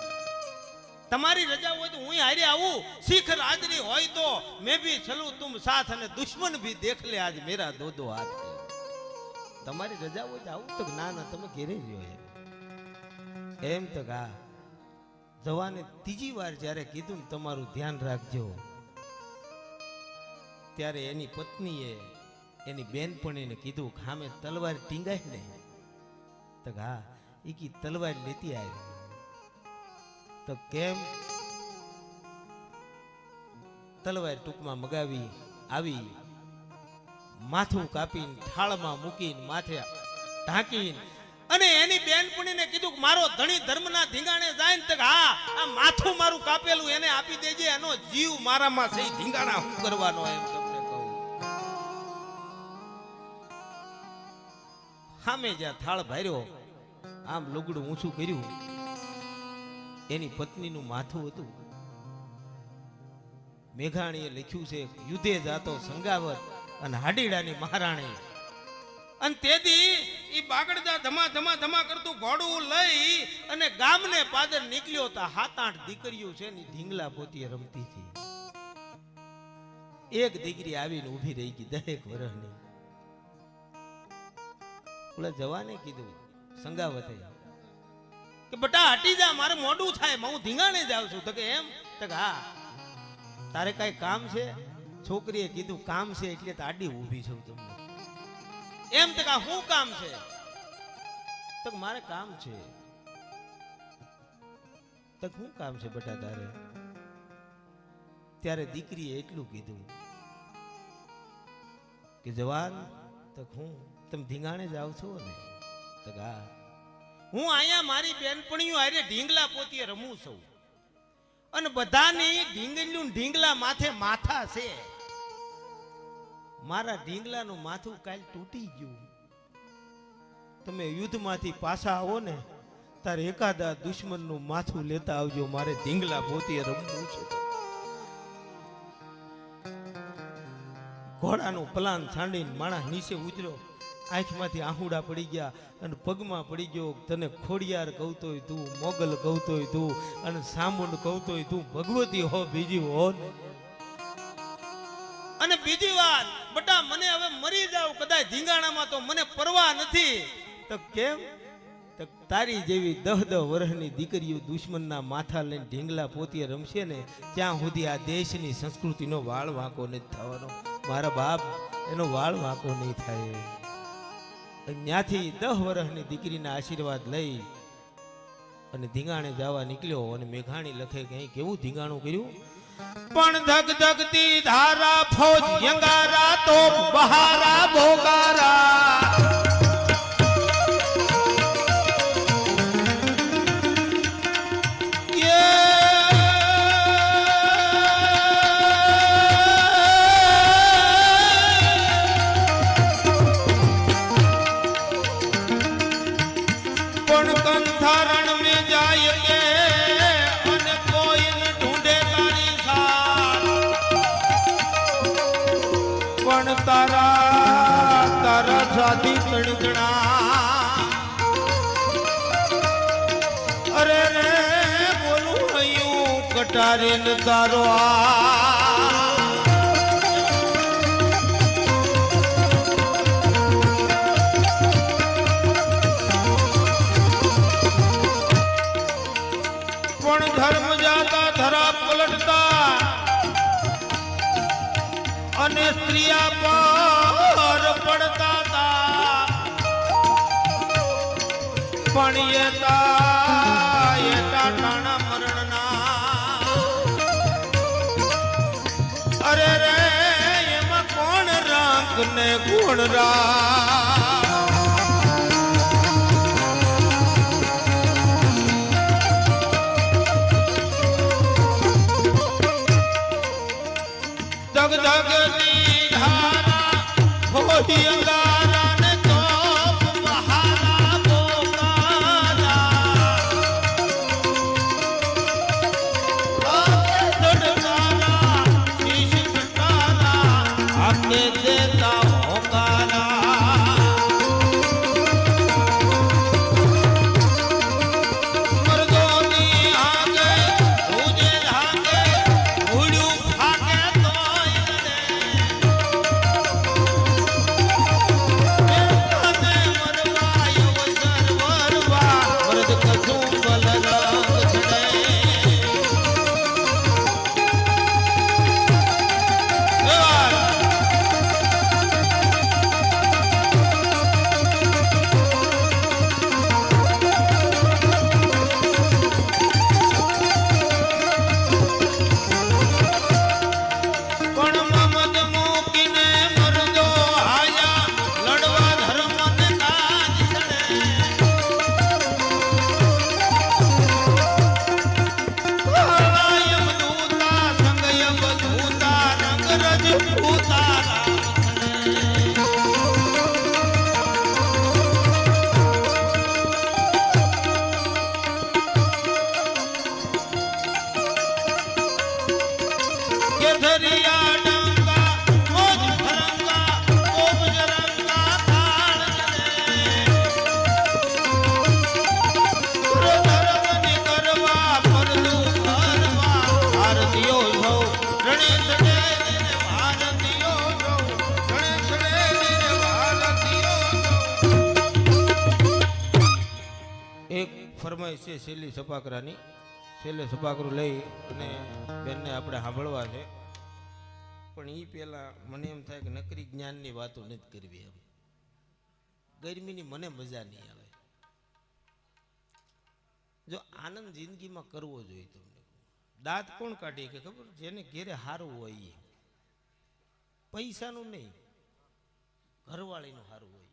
તમારી રજા હોય તો હું હારે આવું, શીખ રાજરી હોય તો મેં ભી ચલું તુમ સાથ, અને દુશ્મન ભી દેખ લે આજ મેરા દો હાથ. તમારી રજા હોય તો આવું. તો ના ના તમે ઘેરે રહ્યો એમ તો હા. જવાને ત્રીજી વાર જ્યારે કીધું ને તમારું ધ્યાન રાખજો, ત્યારે એની પત્નીએ એની બેનપણીને કીધું ખામે તલવાર ટીંગાય ને? તો હા. એ કી તલવાર લેતી આવી. તો કેમ? તલવાર ટૂંકમાં મગાવી આવી, માથું કાપીને થાળમાં મૂકીને માથે ઢાંકીને અને એની બેનપણીને કીધું કે મારો ધણી ધર્મના ધીંગાણે જાય ને? તો હા. આ માથું મારું કાપેલું એને આપી દેજે, એનો જીવ મારામાં છે, ધીંગાણા હું કરવાનો એમ તમને કહું. સામે જ્યાં થાળ ભાર્યો આમ લુગડું ઊંચું કર્યું, એની પત્નીનું માથું હતું. મેઘાણીએ લખ્યું છે યુદ્ધે જાતો સંગાવત અને હાડીડાની મહારાણી. અને તેથી ઈ બાગડદા ધમા ધમા ધમા કરતું ઘોડું લઈ અને ગામને પાદર નીકળ્યો. તા 7-8 દીકરીઓ છે ને ઢીંગલા પોતીએ રમતી હતી. એક દીકરી આવીને ઊભી રહી ગઈ 10 વર્ષની. ઓલા જવાને કીધું સંગાવતે કે બટા હટી જા, મારે મોડું થાય, હું ધીંગાણે જાઉં છું. તો કે એમ? તો કે હા. તારે કઈ કામ છે? છોકરીએ કીધું કામ છે એટલે તો આડી ઊભી છું તમને. એમ તો કે શું કામ છે? તો મારે કામ છે. તો શું કામ છે બેટા તારે? ત્યારે દીકરીએ એટલું કીધું કે જવાન તો હું તમે ધીંગાણે જાવ છો ને તો હા હું અહીંયા મારી બેનપણીઓ હારે ઢીંગલા પોતીએ રમું છું અને બધાની ઢીંગલ્યું ઢીંગલા માથે માથા છે મારા ઢીંગલાનું માથું કાલ તૂટી ગયું તમે યુદ્ધમાંથી પાછા આવો ને તારે એકાદા દુશ્મનનું માથું લેતા આવજો મારે ઢીંગલા પોતીએ રમવું છે ઘોડાનું પલાન છાંડીને માણસ નીચે ઉતર્યો આંખમાંથી આહુડા પડી ગયા અને પગમાં પડી ગયો તને ખોડિયાર કહુતોય તું મોગલ કહુતોય તું અને સામુંડ કહુતોય તું ભગવતી હો બીજી હો ને અને બીજી વાત બટા મને હવે મરી જાવ કદાચ ધીંગાણામાં તો મને પરવા નથી તો કેમ તો તારી જેવી 10 વર્ષની દીકરીઓ દુશ્મનના માથા લઈને ઢીંગલા પોતીએ રમશે ને ત્યાં સુધી આ દેશની સંસ્કૃતિનો વાળ વાંકો નથી થવાનો મારા બાપ એનો વાળ વાંકો નહીં થાય ત્યાંથી 10 વર્ષની દીકરીના આશીર્વાદ લઈ અને ધીંગાણે જવા નીકળ્યો અને મેઘાણી લખે કે અહીં કેવું ધીંગાણું કર્યું પણ ધગ ધગતી ધારા ફોજ યંગારા તોપ બહારા બોગારા તારા સાથી તણગણા અરે રે બોલું હયું કટારે ને તારો પણ ધર્મ જાતા ધરા પલટતા અને સ્ત્રીયા પર પડતા તા પણ એ ટાણા મરણના અરે રે એમાં કોણ રાંક ને કોણ ધગધગતી ધારા હોતી અંગારા ને તોપ બહારા બોગારા દડકારા શીશ કટારા આકે દેતા હોકારા મરદોની આગે તુજે ધાગે ઉડ્યું ફાકે ફરમાઈશ છે શેલી સપાકરાની છેલ્લે સપાકરું લઈ અને બેનને આપણે સાંભળવા છે પણ એ પહેલા મને એમ થાય કે નકરી જ્ઞાનની વાતો નથી કરવી એમ ગરમીની મને મજા નહીં આવે જો આનંદ જિંદગીમાં કરવો જોઈએ તમને દાંત કોણ કાઢી કે ખબર? જેને ઘેરે હારું હોય એ. પૈસાનું નહીં, ઘરવાળીનું હારું હોય.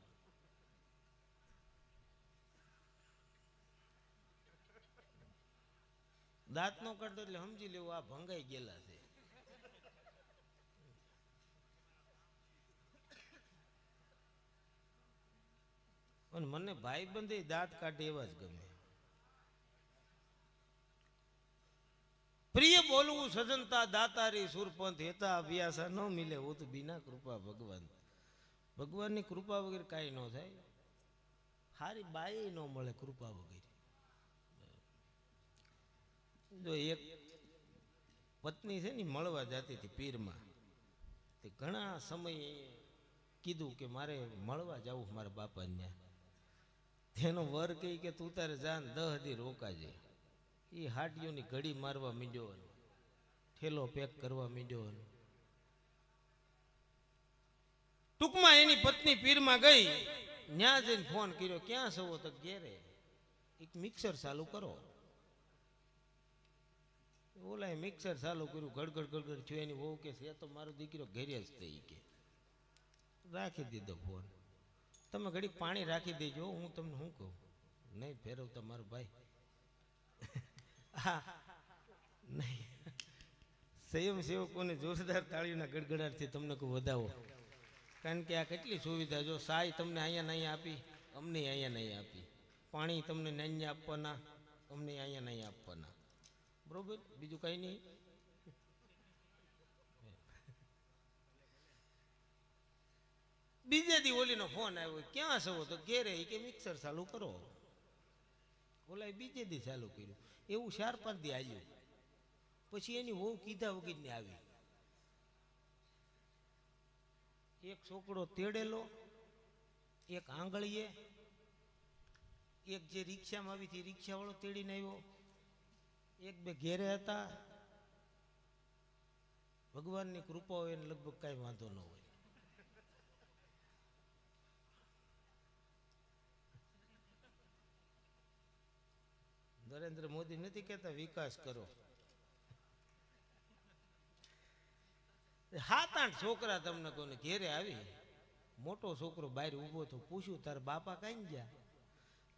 દાંત નો કાઢતો એટલે સમજી લેવું આ ભંગાઈ ગયેલા છે. અને મને ભાઈ બંધે દાંત કાઢે એવા જ ગમે. પ્રિય બોલવું સજનતા દાતારી સુરપંથ હેતા અભ્યાસા ન મિલે હો તો બિના કૃપા ભગવાન. ભગવાનની કૃપા વગર કાંઈ ન થાય. હારી બાઈ ન મળે કૃપા વગર. જો એક પત્ની છે ને મળવા જતી હતી પીરમાં, તે ઘણા સમયે કીધું કે મારે મળવા જવું મારા બાપાને. તેનો વર કહી કે તું તારે જાન 10 દી રોકાજે. એ હાટીઓની ઘડી મારવા માંડ્યો, ઠેલો પેક કરવા માંડ્યો. ટૂંકમાં એની પત્ની પીરમાં ગઈ, ન્યા જઈને ફોન કર્યો, ક્યાં સવો? તો ઘેરે. એક મિક્સર ચાલુ કરો. ઓલા મિક્સર ચાલુ કર્યું, ગડગડ ગડગડ થયું. એની વહુ કે છે તો મારો દીકરો ઘેરે જ થઈ કે રાખી દીધો ફોન. તમે ઘડી પાણી રાખી દેજો, હું તમને શું કહું? નહીં ફેરવતા મારો ભાઈ. નહીં, સ્વયંસેવકોને જોરદાર તાળીઓના ગડગડાટથી તમને કોઈ વધાવો. કારણ કે આ કેટલી સુવિધા. જો સાય તમને અહીંયા નહીં આપી, અમને અહીંયા નહીં આપી. પાણી તમને નહીં આપવાના, અમને અહીંયા નહીં આપવાના. બરોબર, બીજું કઈ નહીં. બીજે દી ઓલીનો ફોન આવ્યો, ક્યાં છો? તો ઘેરે. કે મિક્સર ચાલુ કરો. ઓલા બીજે દી ચાલુ કર્યું. એવું 4-5 દી આવ્યું. પછી એની વહુ કીધા વગર ને આવી. એક છોકરો તેડેલો, એક આંગળીએ, એક જે રિક્ષામાં આવી હતી રિક્ષા વાળો તેડીને આવ્યો, એક બે ઘેરે હતા. ભગવાનની કૃપા હોય એને લગભગ કઈ વાંધો ન હોય. નરેન્દ્ર મોદી નથી કહેતા વિકાસ કરો. 7-8 છોકરા તમને કોને ઘેરે આવી. મોટો છોકરો બહાર ઉભો તો પૂછ્યું તારા બાપા કઈ ગયા?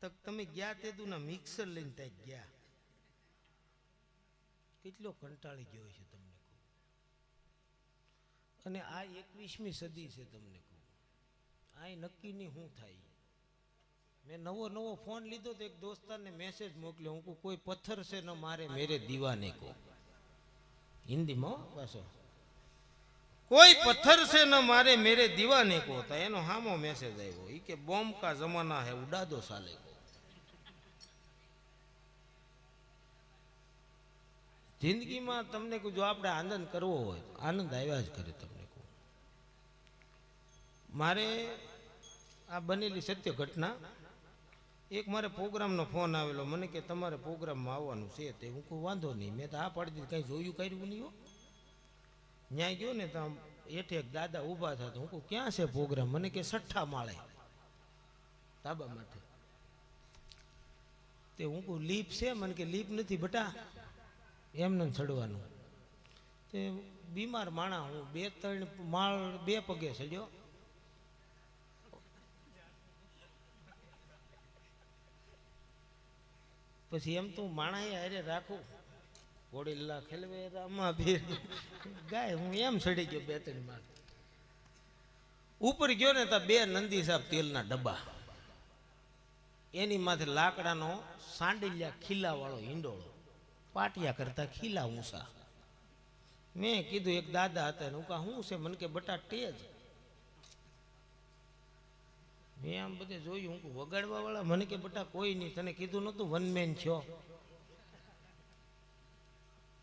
તો તમે ગયા તે તું ના મિક્સર લઈને ત્યાં ગયા. કેટલો કંટાળી ગયો છે તમને કહું. અને આ 21મી સદી છે તમને કહું. આ નક્કી નહીં શું થાય. મેં નવો ફોન લીધો તો એક દોસ્તારને મેસેજ મોકલ્યો, હું કોઈ પથ્થર છે ન મારે મેરે દીવાને કો. હિન્દીમાં પાછો, કોઈ પથ્થર છે ન મારે મેરે દીવાને કો. તો એનો હામો મેસેજ આવ્યો, ઈ કે બોમ્બ કા જમાના હે ઉડા દો સાલે કો. જિંદગીમાં તમને જો આપણે આનંદ કરવો હોય તો આનંદ આવ્યા જ કરે. તમને કહું, મારે આ બનેલી સત્ય ઘટના. એક મારે પ્રોગ્રામનો ફોન આવેલો, મને કે તમારે પ્રોગ્રામમાં આવવાનું છે. તે હું કોઈ વાંધો નહીં. મેં તો આ પાડી દીધી, કંઈ જોયું કર્યું નહીં હો. ન્યાય ગયો ને તો હેઠે એક દાદા ઊભા હતા. હું કહું ક્યાં છે પ્રોગ્રામ? મને કે 6ઠ્ઠા માળે ધાબા માટે. તે હું કહું લીપ છે? મને કે લીપ નથી બટા, એમને ચડવાનું. તે બીમાર માણા, હું 2-3 માળ 2 પગે ચડ્યો. પછી એમ તો માણા હારે રાખું, ઘોડીલા ખેલવે રામા ભીર ગાય. હું એમ ચડી ગયો 2-3 માળ. ઉપર ગયો ને તો 2 નંદી સાહેબ તેલના ડબ્બા, એની માથે લાકડાનો સાંડલિયા ખીલા વાળો હિંડોળો, પાટિયા કરતા ખીલા ઊંચા. મેં કીધું એક દાદા હતા ને, હું કહું શું છે? મને કે બટા ટેજ. મેં આમ બધે જોયું, હું વગાડવા વાળા? મને કે બટા કોઈ નહીં, તને કીધું નતું વન મેન છો.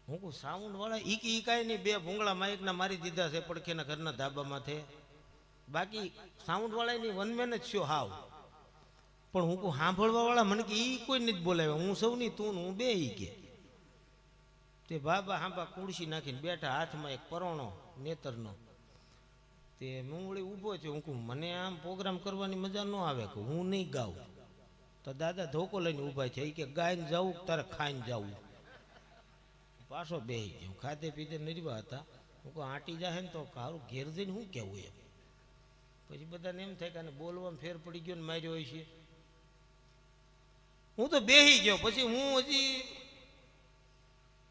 હું કહું સાઉન્ડ વાળા? ઈ કાંઈ નહીં, 2 ભૂંગળા માઇકના મારી દીધા છે પડખેના ઘરના ધાબામાંથી. બાકી સાઉન્ડ વાળા ની વન મેન જ છો હાવ. પણ હું કહું સાંભળવા વાળા? મને કે ઈ કોઈ નથી બોલાવ્યા, હું સૌની તું હું 2 ઈ કે. તે બાબા હાંભા કુડસી નાખીને બેઠા, હાથમાં એક પરોણો નેતરનો. તે હું વળી ઊભો છું. હું કહું મને આમ પ્રોગ્રામ કરવાની મજા ન આવે, કે હું નહીં ગાઉં. તો દાદા ધોકો લઈને ઊભા છે. એ કે ગાઈને જાવું તારે ખાઈને જાવું? પાછો બેહી ગયો. ખાતે પીતે નિર્વા હતા. હું કહું આંટી જાહે ને તો કારું ઘેર જઈને શું કહેવું એમ. પછી બધાને એમ થાય કે આને બોલવામાં ફેર પડી ગયો ને માર્યો હોય છે. હું તો બેહી ગયો. પછી હું હજી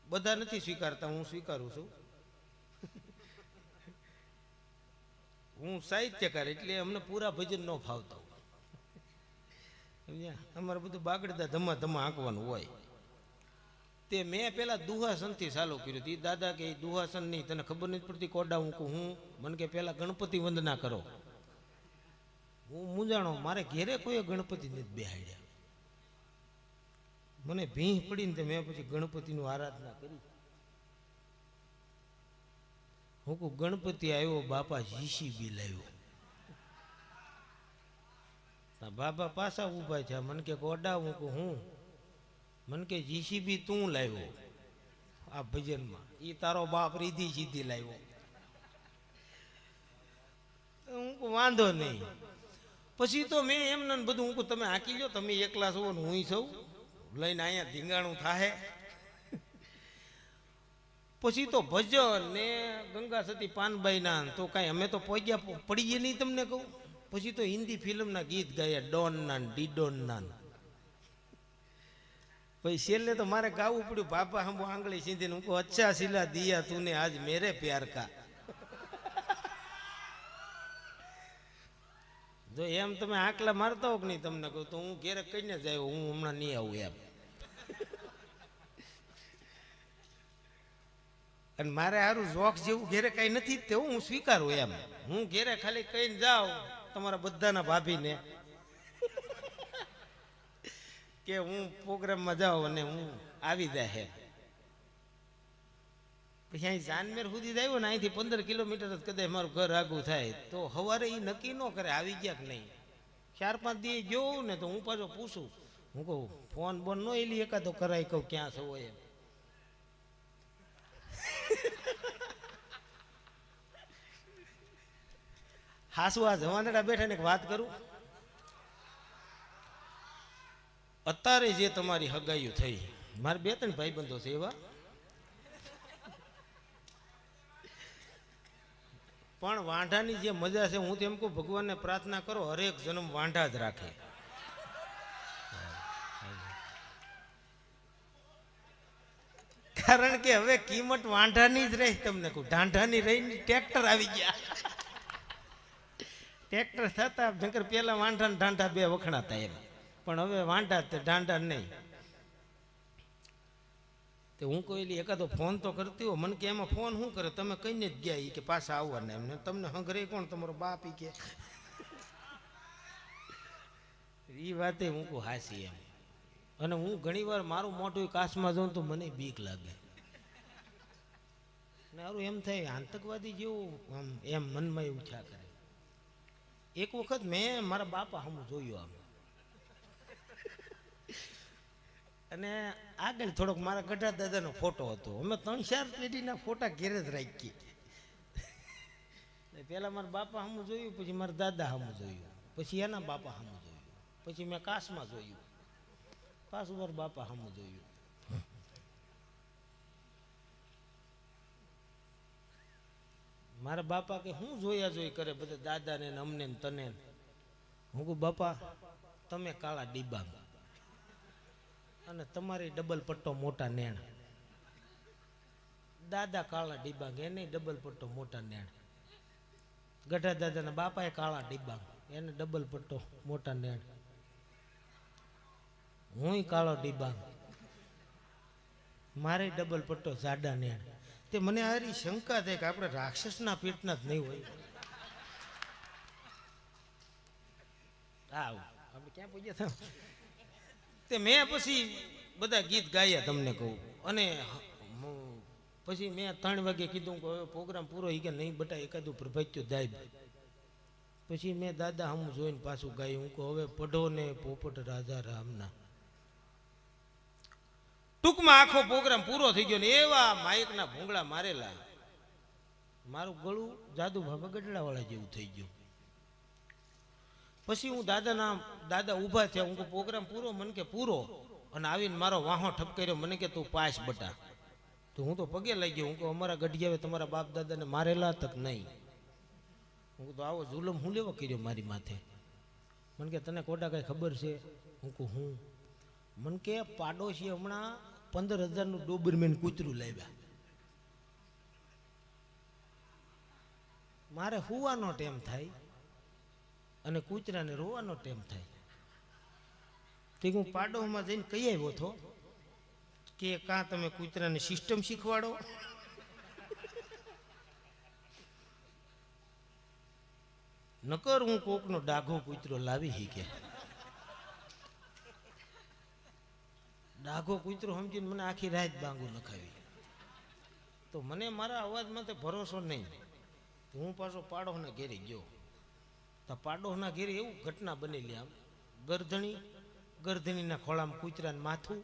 બધા નથી સ્વીકારતા, હું સ્વીકારું છું. હું સાહિત્યકાર એટલે અમને પૂરા ભજન ન ફાવતા. અમારે બધું બાગડતા ધમા ધમા આંકવાનું હોય. તે મેં પેલા દુહાસનથી ચાલુ કર્યું હતું. દાદા કે દુહાસન નહીં, તને ખબર નથી પડતી કોડા હું કહું હું. મને કે પેલા ગણપતિ વંદના કરો. હું મૂંઝાણો, મારે ઘેરે કોઈ ગણપતિ નથી બેહાડ્યા. મને ભીંહ પડીને તે મેં પછી ગણપતિનું આરાધના કરી. હું કહું ગણપતિ આવ્યો, બાપા જીસીબી લાવ્યો. બાબા પાછા ઉભા છે. મને કે ગોડા, હું કહું હું. મને કે જીસીબી તું લાવ્યો આ ભજનમાં, ઈ તારો બાપ રીધી સીધી લાવ્યો. હું કહું વાંધો નહીં. પછી તો મેં એમને બધું હું કહું તમે હાંકી લો, તમે એકલા છો ને હું સૌ લઈને અહીંયા ધીંગાણું થાહે. પછી તો ભજન ને ગંગા સતી પાનબાઈ ના તો કાંઈ અમે તો પહોંચ્યા પડી ગયા નહીં તમને કહું. પછી તો હિન્દી ફિલ્મના ગીત ગાયા, ડોન ના ડીડોન ના. પછી છેલ્લે તો મારે ગાવું પડ્યું બાપા હમ આંગળી સીધીને. હું કહું અચ્છા સિલા દિયા તુને આજ મેરે પ્યાર કા. જો એમ તમે આંકલા મારતા હો કે નહીં તમને કહું તો હું ઘેરે કહીને જાય હું હમણાં નહીં આવું એમ. અને મારે સારું જોક જેવું ઘેરે કઈ નથી તેવું હું સ્વીકારું એમ. હું ઘેરે ખાલી કહીને જાઉં તમારા બધાના ભાભીને કે હું પ્રોગ્રામમાં જાઉં અને હું આવી જાય. પછી અહીં જાનમેર સુધી જ આવ્યો ને, અહીંથી 15 કિલોમીટર જ કદાચ મારું ઘર આગું થાય તો સવારે એ નક્કી ન કરે આવી ગયા કે નહીં. 4-5 દી જોઉં ને તો હું પાછો પૂછું. હું કહું ફોન બોન નો એલી એકાદો કરાય, કહું ક્યાં છો એમ. હાસુ આ જવાનડા બેઠા ને એક વાત કરું. અત્યારે જે તમારી હગાઈઓ થઈ, મારે 2-3 ભાઈબંધો છે એવા, પણ વાંઢાની જે મજા છે હું તેમ કહું ભગવાનને પ્રાર્થના કરો હરેક જન્મ વાંઢા જ રાખે. કારણ કે હવે કિંમત વાંઢાની જ રહી. તમને કહું ઢાંઢાની રહીને ટ્રેક્ટર આવી ગયા. ટ્રેક્ટર થતા જંકર પેલા વાંઢા ને ઢાંઢા બે વખણાતા એમ, પણ હવે વાંઢા તે ઢાંઢા નહીં. તે હું કોઈ એકાદો ફોન તો કરતી હો. મને કે એમાં ફોન શું કરે, તમે કહીને જ ગયા એ કે પાછા આવવાના એમને. તમને હંગરે કોણ, તમારો બાપ ઈ કે. એ વાતે હું કહું હાસી એમ. અને હું ઘણી વાર મારું મોઢું કાશમાં જાઉં તો મને બીક લાગે. મારું એમ થાય આતંકવાદી જેવું આમ એમ મનમાં એવું થયા કરે. એક વખત મેં મારા બાપા હમ જોયું આમ, અને આગળ થોડોક મારા ગઢા દાદાનો ફોટો હતો. અમે 3-4 પેઢીના ફોટા ઘેરે જ રાખી. પેલા મારા બાપા હમ જોયું, પછી મારા દાદા હમ જોયું, પછી એના બાપા હમ જોયું, પછી મેં કાશમાં જોયું, પાછું મારા બાપા હમ જોયું. મારા બાપા કે હું જોયા જોઈ કરે બધા દાદાને ને અમને ને તને. હું કહું બાપા તમે કાળા ડિબાંગ અને તમારી ડબલ પટ્ટો મોટા નેણ. દાદા કાળા ડિબાંગ એને ડબલ પટ્ટો મોટા નેણ. ગઢા દાદાના બાપાએ કાળા ડિબાંગ એને ડબલ પટ્ટો મોટા નેણ. હું કાળો ડિબાંગ મારે ડબલ પટ્ટો જાડા નેણ. તે મને હારી શંકા થાય કે આપણે રાક્ષસના પેટના જ નહીં હોય. આપણે ક્યાં પૂછ્યા હતા તે મેં પછી બધા ગીત ગાયા તમને કહું. અને પછી મેં 3 વાગે કીધું કે હવે પ્રોગ્રામ પૂરો ઈ કે નહીં બટા એકાદું પ્રભાત્યું જાય. પછી મેં દાદા હમ જોઈને પાછું ગાયું. હું કહું હવે પઢો ને પોપટ રાજા રામના. ટૂંકમાં આખો પ્રોગ્રામ પૂરો થઈ ગયો ને એવા માઇકના ભૂંગળા મારેલા, મારું ગળું જાદુ બાબા ગઢડા વાળા જેવું થઈ ગયું. પછી હું દાદા ઊભા થયા. હું પ્રોગ્રામ પૂરો, મને કે પૂરો. અને આવીને મારો વાહો ઠપકાર્યો. મને કે તું પાસ બટા. તો હું તો પગે લઈ ગયો. હું કહું અમારા ગઢિયાએ તમારા બાપ દાદાને મારેલા તક નહીં. હું તો આવો જુલમ હું લેવો કર્યો મારી માથે. મને કે તને કોટા કઈ ખબર છે? હું કહું હું. મને કે પાડોશી હમણાં 15,000નું ડોબરમેન કૂતરું લાવ્યા. મારે હુવાનો ટેમ થાય અને કૂતરાને રોવાનો ટેમ થાય. તે હું પાડોશમાં જઈને કહી આવ્યો હતો કે કાં તમે કૂતરાને સિસ્ટમ શીખવાડો, નકર હું કોકનો ડાઘો કૂતરો લાવી શીખે. ડાઘો કૂતરો સમજીને મને આખી રાત બાંગુ નખાવી. તો મને મારા અવાજમાં તે ભરોસો નહીં. તો હું પાછો પાડોશના ઘેરે ગયો. તો પાડોશના ઘેરે એવું ઘટના બનેલી. આમ ગરધણીના ખોળામાં કૂતરાને માથું,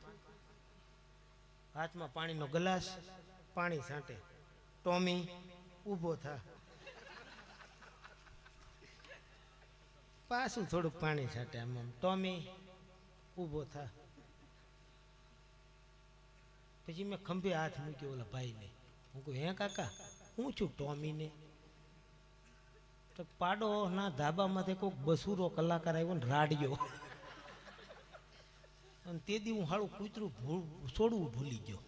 હાથમાં પાણીનો ગ્લાસ, પાણી છાંટે. ટોમી ઊભો થા, પાછું થોડુંક પાણી છાંટે. આમ ટોમી ઊભો થા. પછી મેં ખંભે હાથ મૂક્યો ઓલા ભાઈને. હું કહું હે કાકા હું છું ટોમીને? તો પાડો ના ધાબામાંથી કોઈક બસુરો કલાકાર આવ્યો ને રાડ્યો. અને તે દી હું હાળું કૂતરું છોડવું ભૂલી ગયો.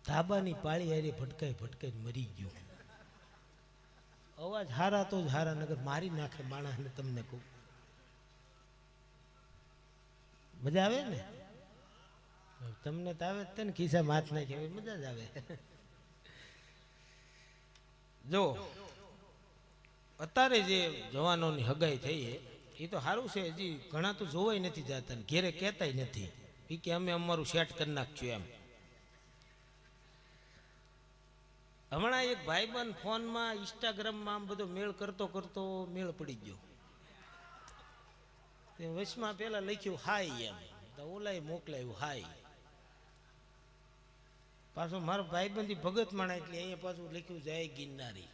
ધાબાની પાળી હારે ભટકાઈ મરી ગયો. અવાજ હારા તો જ હારા, નગર મારી નાખે માણસને. તમને કહું મજા આવે ને? તમને તો આવે જ ને, ખિસ્સા હાથ નાખે મજા જ આવે. જો અત્યારે જે જવાનોની હગાઈ થઈ એ તો સારું છે. હજી ઘણા તો જોવાય નથી જતા ને ઘેરે કહેતાય નથી એ કે અમે અમારું સેટ કરી નાખશું એમ. હમણાં એક ભાઈબંધ ફોનમાં ઇન્સ્ટાગ્રામમાં આમ બધો મેળ કરતો મેળ પડી ગયો. તે વચમાં પેલા લખ્યું હાય એમ, તો ઓલાએ મોકલાયું હાય. પાછો મારો ભાઈબંધી ભગત માણા એટલે અહીંયા પાછું લખ્યું જય ગિરનારી.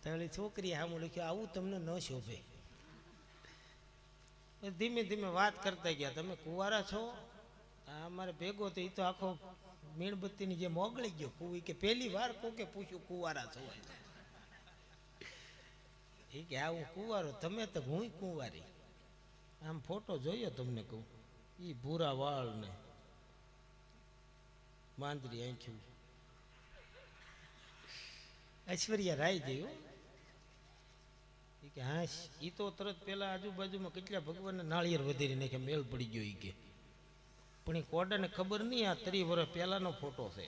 તારી છોકરી આમ લખ્યું આવું તમને ન શોભે. ધીમે ધીમે વાત કરતા ગયા. તમે કુંવારા છો? અમારે ભેગો તો એ તો આખો મીણબત્તીની જેમ ઓગળી ગયો. કુવી કે પહેલી વાર કોકે પૂછ્યું કુંવારા છો? એ કે આ હું કુંવારો. તમે તો હું કુંવારી. આમ ફોટો જોયો તમને કહું, એ ભૂરા વાળ ને માંદરી આંખ્યું. ઐશ્વર્યા રાય જેવું. કે હા એ તો તરત પેલા આજુબાજુમાં કેટલા ભગવાનને નાળિયેર વધેરી નાખ્યા, મેળ પડી ગયો. એ કે પણ એ કોડાને ખબર નહીં આ 30 વર્ષ પહેલાનો ફોટો છે.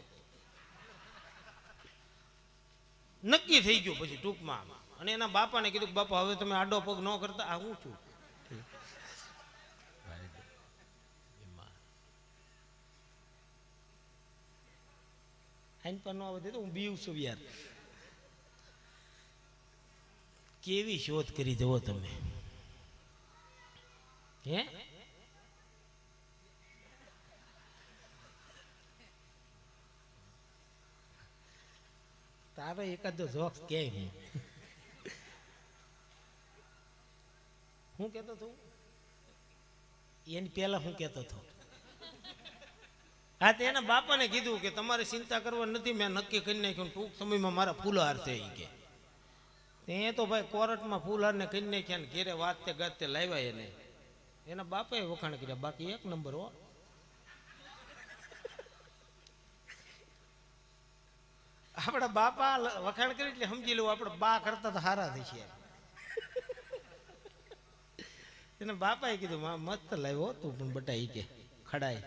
નક્કી થઈ ગયું પછી ટૂંકમાં. અને એના બાપાને કીધું બાપા હવે તમે આડો પગ ન કરતા. આ હું છું. આઈન પર ન આવે તો હું બીવ છું યાર. કેવી શોધ કરી જવો તમે હે? તારો એકાદો જોક્સ કે હું કેતો હતો એની પેલા હું કેતો હતો. હા, તે એના બાપાને કીધું કે તમારે ચિંતા કરવા નથી, મેં નક્કી કરી નાખ્યું ટૂંક સમયમાં મારા ફૂલહાર છે. એ કે તે તો ભાઈ કોર્ટમાં ફૂલહારને કરી નાખ્યા ને ઘેરે વાતે ગાતે લાવ્યા એને. એના બાપાએ વખાણ કર્યા. બાકી એક નંબર હો. આપણા બાપા વખાણ કરી એટલે સમજી લો આપણે બા કરતા તો હારા થઈ છે. એના બાપાએ કીધું મસ્ત લાવ્યો તું પણ બટા. ઈ કે ખડાય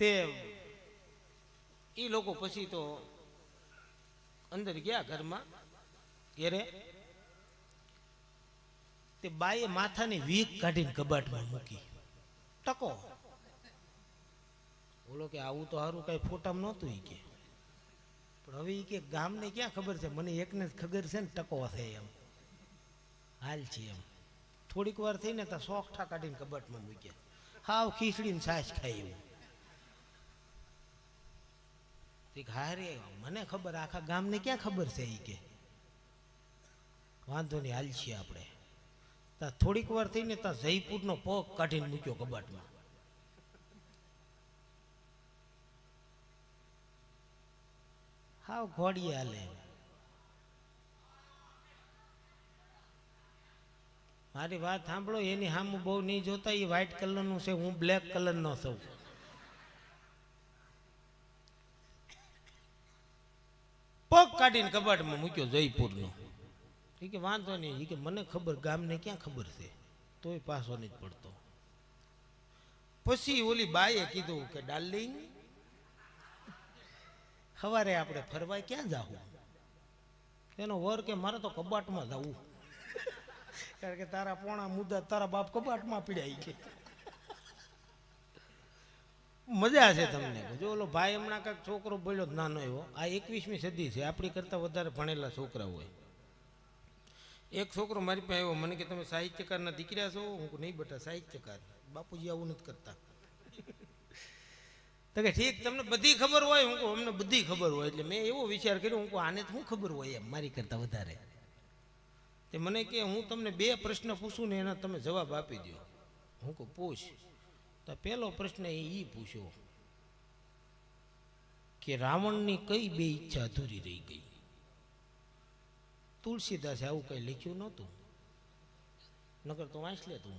તે એ લોકો પછી તો અંદર ગયા ઘરમાં ઘેરે. તે બાએ માથાની વીક કાઢીને કબાટમાં મૂકી. ટકો બોલો કે આવું તો સારું કઈ ફોટામાં નહોતું. ઈ કે પણ હવે ઈ કે ગામને ક્યાં ખબર છે, મને એકને જ ખબર છે ને ટકો છે એમ હાલ છે એમ. થોડીક વાર થઈને તો સોખઠા કાઢીને કબાટમાં મૂક્યા. હાવ ખીચડીને છાશ ખાઈ એવું. હારે મને ખબર, આખા ગામને ક્યાં ખબર છે એ કે વાંધો નહીં હાલ છીએ આપણે. તા થોડીક વાર થઈને તા જયપુરનો પગ કાઢીને મૂક્યો કબાટમાં. હાવ ઘોડીએ હાલે. મારી વાત સાંભળો, એની સામું બહુ નહીં જોતા. એ વ્હાઈટ કલરનું છે, હું બ્લેક કલરનો છું. પગ કાઢીને કબાટમાં મૂક્યો જયપુરનો. એ કે વાંધો નહીં, એ કે મને ખબર, ગામને ક્યાં ખબર છે, તોય પાછો નહીં પડતો. પછી ઓલી બાઈએ કીધું કે ડાર્લિંગ, સવારે આપણે ફરવા ક્યાં જાવું? એનો વર કે મારે તો કબાટમાં જવું, કારણ કે તારા પોણા મુદ્દા તારા બાપ કબાટમાં પીડ્યા કે. મજા છે તમને. જો ઓલો ભાઈ હમણાં કાંઈક છોકરો બોલ્યો નાનો એવો, આ 21મી સદી છે, આપણી કરતાં વધારે ભણેલા છોકરા હોય. એક છોકરો મારી પાસે આવ્યો, મને કે તમે સાહિત્યકારના દીકરા છો? હું નહીં બેટા, સાહિત્યકાર. બાપુજી આવું નથી કરતા. તો કે ઠીક, તમને બધી ખબર હોય? હું કહું અમને બધી ખબર હોય. એટલે મેં એવો વિચાર કર્યો, હું કહું આને શું ખબર હોય એમ મારી કરતાં વધારે. તે મને કે હું તમને 2 પ્રશ્ન પૂછું ને એના તમે જવાબ આપી દો. હું કહું પૂછ. તો પહેલો પ્રશ્ન એ પૂછ્યો કે રાવણની કઈ 2 ઈચ્છા અધૂરી રહી ગઈ? તુલસીદાસે આવું કઈ લખ્યું નહોતું, નકર તો વાંચ લે તું.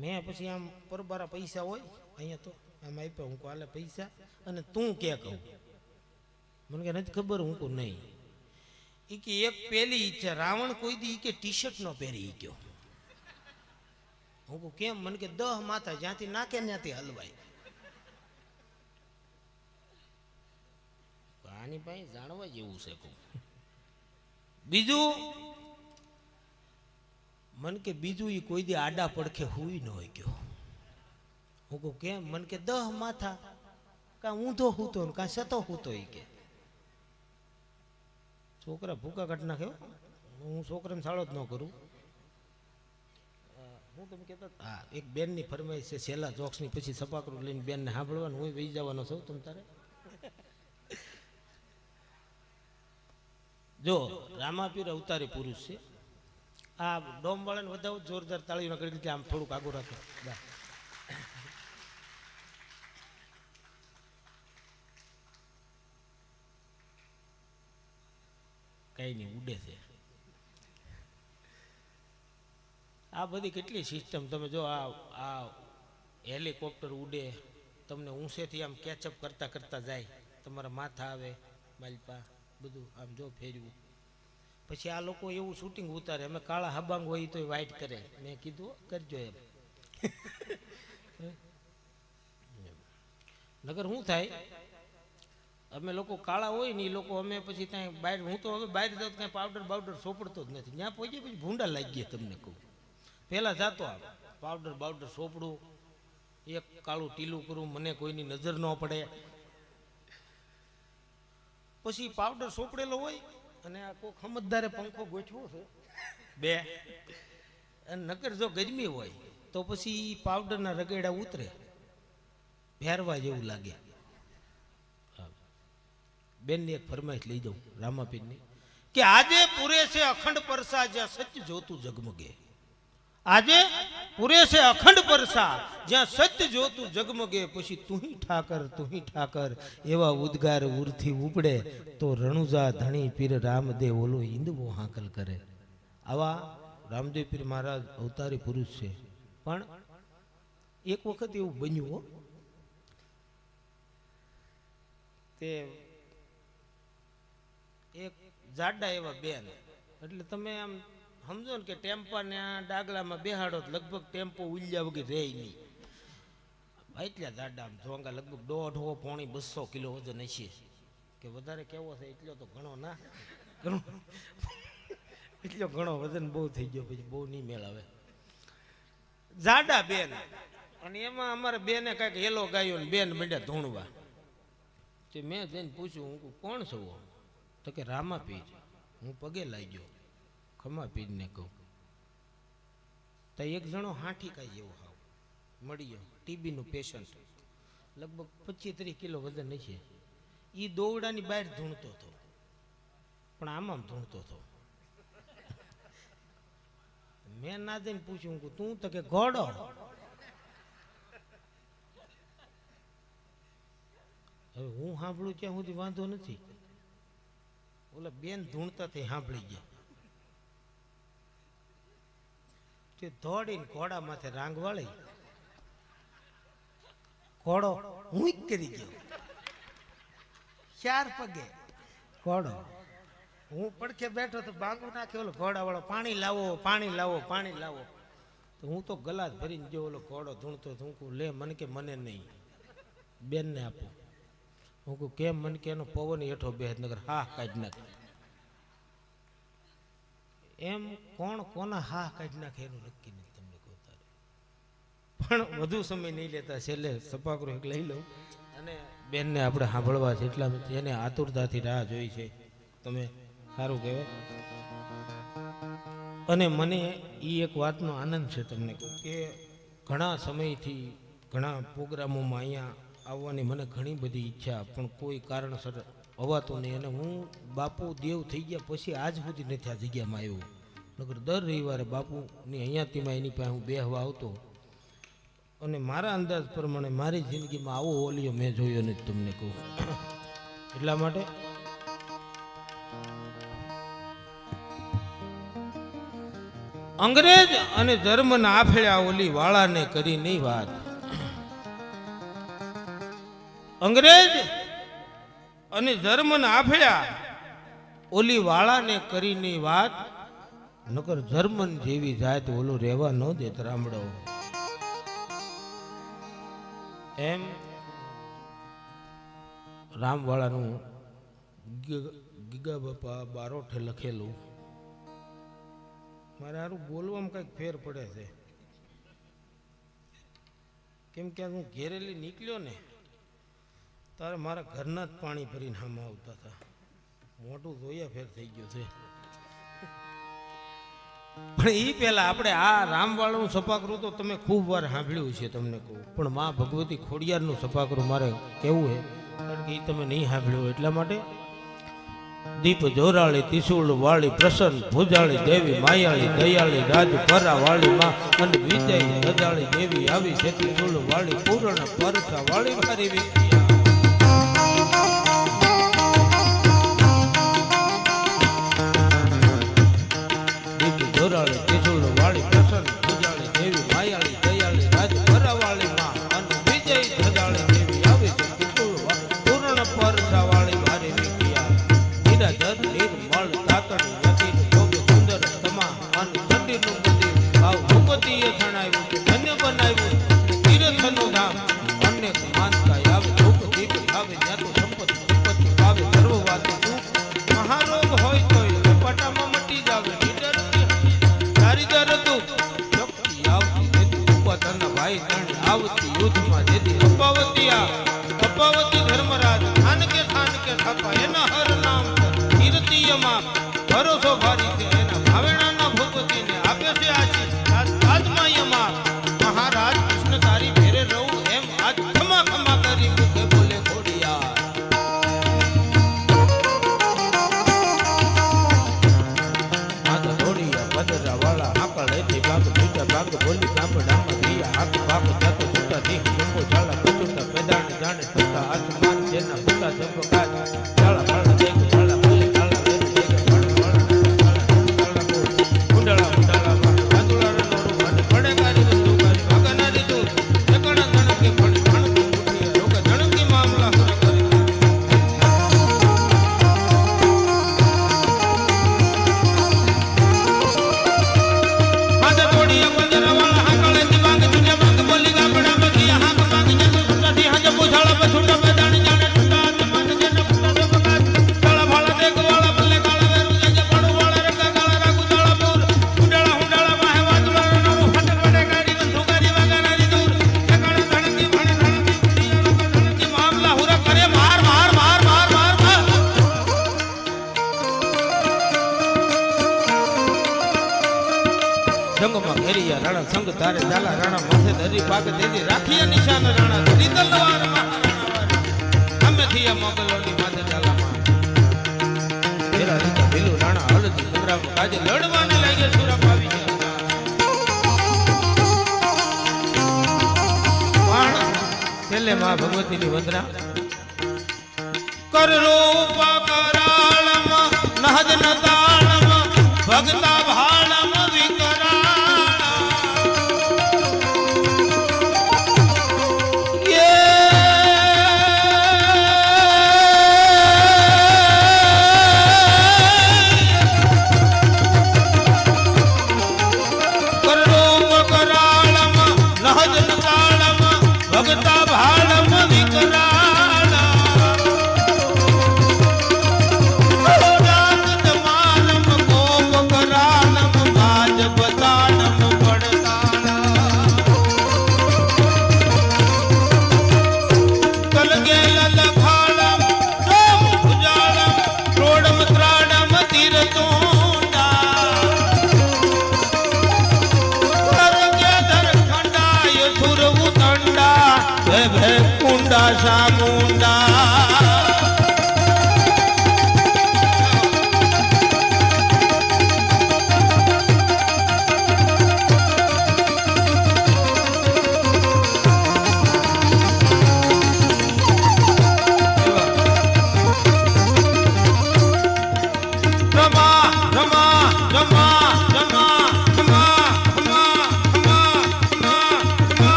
મેં પછી આમ પરબારા પૈસા હોય અહીંયા તો આમ આપ્યા. હું કહું હાલે પૈસા, અને તું ક્યાં કહું? મને કે નથી ખબર. હું કહું નહીં. એ કે એક પહેલી ઈચ્છા, રાવણ કોઈ દી કે ટી શર્ટ ન પહેરી ઈ ગયો. હું કહું કેમ? મને કે 10 માથા જ્યાંથી નાખે ત્યાંથી હલવાય. આની પાસે જાણવા જેવું છે. કહું બીજું, મન કે બીજું એ કોઈ દી આડા પડખે હુઈ ન હોય ગયો. હું કહું કેમ? મન કે 10 માથા, કાં ઊંધો હૂતો ને કાં સતો હૂતો. એ કે છોકરા ભૂકા કાઢ નાખે. હું છોકરાને સાળો જ ન કરું. હું તમે કહેતા હા, એક બેનની ફરમાઈશ છે છેલ્લા જોક્સની, પછી સપાકરું લઈને બેનને સાંભળવાનું, હું વહી જવાનો છું તમ તારે. જો રામાપીર અવતારી પુરુષ છે. આ ડોમ વાળાને વધાવો જોરદાર તાળીઓ કરી દીધી. આમ થોડુંક આગળ રાખો. કઈ નહીં, ઉડે છે. આ બધી કેટલી સિસ્ટમ તમે જો. આ હેલિકોપ્ટર ઉડે, તમને ઊંચેથી આમ કેચઅપ કરતા કરતા જાય, તમારા માથા આવે માલપા, બધું આમ જો ફેરવું. પછી આ લોકો એવું શૂટિંગ ઉતારે, અમે કાળા હબાંગ હોય તો વાઇટ કરે. મેં કીધું કરજો એમ. નગર શું થાય, અમે લોકો કાળા હોય ને એ લોકો, અમે પછી ત્યાં બહાર, હું તો હવે બહાર જાઉં કાંઈ પાવડર બાવડર સોપડતો જ નથી. ત્યાં પહોંચી પછી ભૂંડા લાગી ગયા. તમને કહું પહેલાં જાતો આ પાવડર બાવડર સોપડું, એક કાળું ટીલું કરું, મને કોઈની નજર ન પડે. પછી પાવડર સોપડેલો હોય અને આ કોઈ સમજદારે પંખો ગોઠવો છે 2, અને નકર જો ગરમી હોય તો પછી પાવડરના રગેડા ઉતરે, ભેરવા જેવું લાગે. બેનની એક ફરમાઈશ લઈ જાઉં રામાપીરની, કે આજે પૂરે છે અખંડ પરસા જ્યાં સત્ય જોતું ઝગમગે. આજે પૂરે છે અખંડ પરસા જ્યાં સત્ય જોતું ઝગમગે. પછી તુહી ઠાકર એવા ઉદ્ગાર ઉરથી ઉપડે તો રણુજા ધણી પીર રામદેવ ઓલો ઈંદવો હાકલ કરે. આવા રામદેવ પીર મહારાજ અવતારી પુરુષ છે. પણ એક વખત એવું બન્યું હો, તે એક જાડા એવા બેન, એટલે તમે આમ સમજો ને કે ટેમ્પા ને આ ડાગલામાં બેહાડો લગભગ ટેમ્પો ઉલ્યા વગર રહે નહીં. એટલા જાડા આમ ધોંગા, લગભગ 1.5 200 કિલો વજન હશે. કે વધારે કેવો છે એટલો તો ઘણો ના, ઘણો એટલો ઘણો વજન બહુ થઈ ગયો, પછી બહુ નહીં મેળ આવે. જાડા બેન, અને એમાં અમારે બેને કાંઈક હેલો ગાયો ને બેન મંડ્યા ધોણવા. તે મેં જઈને પૂછ્યું, હું કોણ છું? તો કે રામાપીર. હું પગે લાગ્યો, ખમાપીરને કહું. તો એક જણો હાંઠી કાંઈ જેવો હાવ મળ્યો, ટીબીનું પેશન્ટ. લગભગ 25-30 કિલો વજન છે. એ દોવડાની બહાર ધૂણતો હતો, પણ આમ ધૂણતો હતો. મેં ના જઈને પૂછ્યું કે તું તો કે ઘોડો. હવે હું સાંભળું ત્યાં સુધી વાંધો નથી, ઓલા બેન ધૂણતા થઈ સાંભળી ગયા. તે દોડીને ઘોડા માથે રાંગ વાળી, ઘોડો હું જ કરી ગયો 4 પગે ઘોડો. હું પડખે બેઠો તો બાંગુ નાખે ઓલો ઘોડા વાળો પાણી લાવો પાણી લાવો પાણી લાવો. તો હું તો ગલાસ ભરીને જો ઓલો ઘોડો ધૂણતો હું કહું લે મને કે મને નહીં બેનને આપો. હું કહું કેમ? મને કે એનો પવન હેઠો બેહદ નગર હા કાઢી નાખે. એમ કોણ કોના હા કાઢી નાખે એનું નક્કી નથી તમને કહું તારે. પણ વધુ સમય નહીં લેતા છેલ્લે સપાકરો એક લઈ લઉં અને બેનને આપણે સાંભળવા છે એટલા એને આતુરતાથી રાહ જોઈ છે. તમે સારું કહેવાય. અને મને એ એક વાતનો આનંદ છે તમને કહું કે ઘણા સમયથી ઘણા પ્રોગ્રામોમાં અહીંયા આવવાની મને ઘણી બધી ઈચ્છા, પણ કોઈ કારણસર અવાતું નહીં. અને હું બાપુ દેવ થઈ ગયા પછી આજ સુધી નથી આ જગ્યામાં આવ્યો. નગર દર રવિવારે બાપુની અહીંયાથીમાં એની પાસે હું બેહવા આવતો. અને મારા અંદાજ પ્રમાણે મારી જિંદગીમાં આવો ઓલિયો મેં જોયો નથી તમને કહું. એટલા માટે અંગ્રેજ અને જર્મન આફેળ્યા ઓલી વાળાને કરી નહીં વાત. અંગ્રેજ અને જર્મન આફેળ્યા ઓલી વાળાને કરી નહીં વાત. નકર જર્મન જેવી જાત ઓલું રહેવા ન દે રામડો. એમ રામવાળાનું ગીગા બાપા બારોઠે લખેલું મારે સારું બોલવામાં કંઈક ફેર પડે છે. કેમ કે હું ઘેરેલી નીકળ્યો ને તારે મારા ઘરના જ પાણી ભરીને હામાં આવતા હતા. મોટું જોયા ફેર થઈ ગયું છે. પણ એ પહેલા આપણે આ રામવાળાનું સપાકરું તો તમે ખૂબ વાર સાંભળ્યું છે તમને કહું. પણ માં ભગવતી ખોડિયારનું સપાકરું મારે કેવું છે કારણ કે એ તમે નહીં સાંભળ્યું. એટલા માટે દીપ જોરાળી ત્રિશુળ વાળી પ્રસન્ન ભુજાળી દેવી માયાળી દયાળી રાજ પરા વાળી માં અને વિજય રજાળી દેવી આવી છે ત્રિશુળ વાળી પૂર્ણ પરસા વાળી મારી વિદ્યા. દીપ જોરાળી ત્રિશુળ વાળી પ્રસન્ન ભુજાળી દેવી માયાળી દયાળી રાજ પરા વાળી માં અને વિજય રજાળી દેવી આવી છે ત્રિશુળ પૂર્ણ પરસા વાળી મારી વિદ્યા. નિર્મળ તાતણી યતિન યોગ સુંદર તમા અને ચંડીનું મંદિર ભાવ ભૂપતિએ જણાવ્યું કે ધન્ય બનાવ્યું તીર્થનું ધામ. અનેક માનતા આવે ધૂપ દીપ આવે ત્યાં તો સંપત્તિ સંપત્તિ આવે સર્વ વાતે મહારોગ હોય તોય ઝપાટામાં મટી જાવે. નીડર દારિદર હતું શક્તિ આવતી જેથી ઉપતના ભાઈ તણી આવતી યુદ્ધમાં જેથી અપાવતી ધર્મરાજ થાનકે થપા એના હર નામ ભરોસો ભારી છે એના ભાવેણાના ભગવતીને આપે છે આશીર્વાદ. મહારાજ કૃષ્ણ તારી ભેરે રહું એમ આજ ખમા ખમા કરી મુખે બોલે ખોડિયાર. આજ ખોડિયા બદરા વાળા આકળ એથી ભાગ બીજા ભાગ બોલી સાંભળામાં દિયા હાથ ભાગ જાતો છૂટા દેખ જંબો ઝાલા સંગમાં ઘેરિયા રાણા સંગ તારે ઝાલા રાણા માથે ધરી પાક તેજી રાખીયા નિશાન રાણા ધરી તલવાર માં અમે થિયા મોગલોની માથે ઝાલામાં ઘેરા રીતા ભીલું રાણા હળદી સંગ્રામ કાજે લડવાને લાગે સુરપ આવી ગયા પણ છેલ્લે માં ભગવતીની વંદના કર રૂપ કરાળમ નહદ નતાળમ ભગતા ભાળમ વિકરાળ કર રૂપ કરાળમ નહદ નતાળમ ભગતા ભાળમ વિકરાળ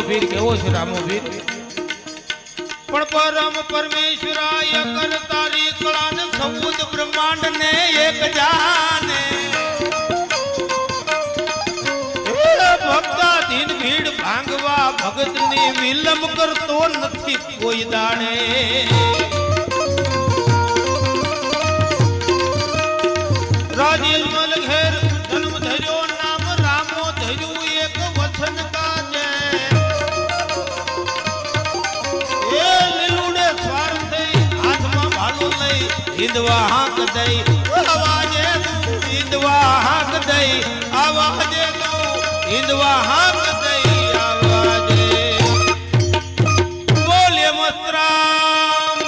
વીર કેવો છે રામો વીર પણ પરમ પરમેશ્વરાય કર તારી કળાન સૌદ બ્રહ્માંડ ને એક જાને ભક્તા દિન ભીડ ભાંગવા ભગત ની વિલંબ કરતો નથી કોઈ દાણે રાજેશ મલ ઘેર જન્મ ધર્યો નામ રામો ધર્યું એક વચન કાજે હિંદવા હાક દઈ આવાજે હિંદવા હાક દઈ આવાજે હિંદવા હાક દઈ આવાજે બોલે મસ્તરામ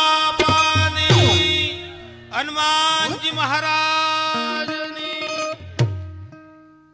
બાપાની હનુમાનજી મહારાજ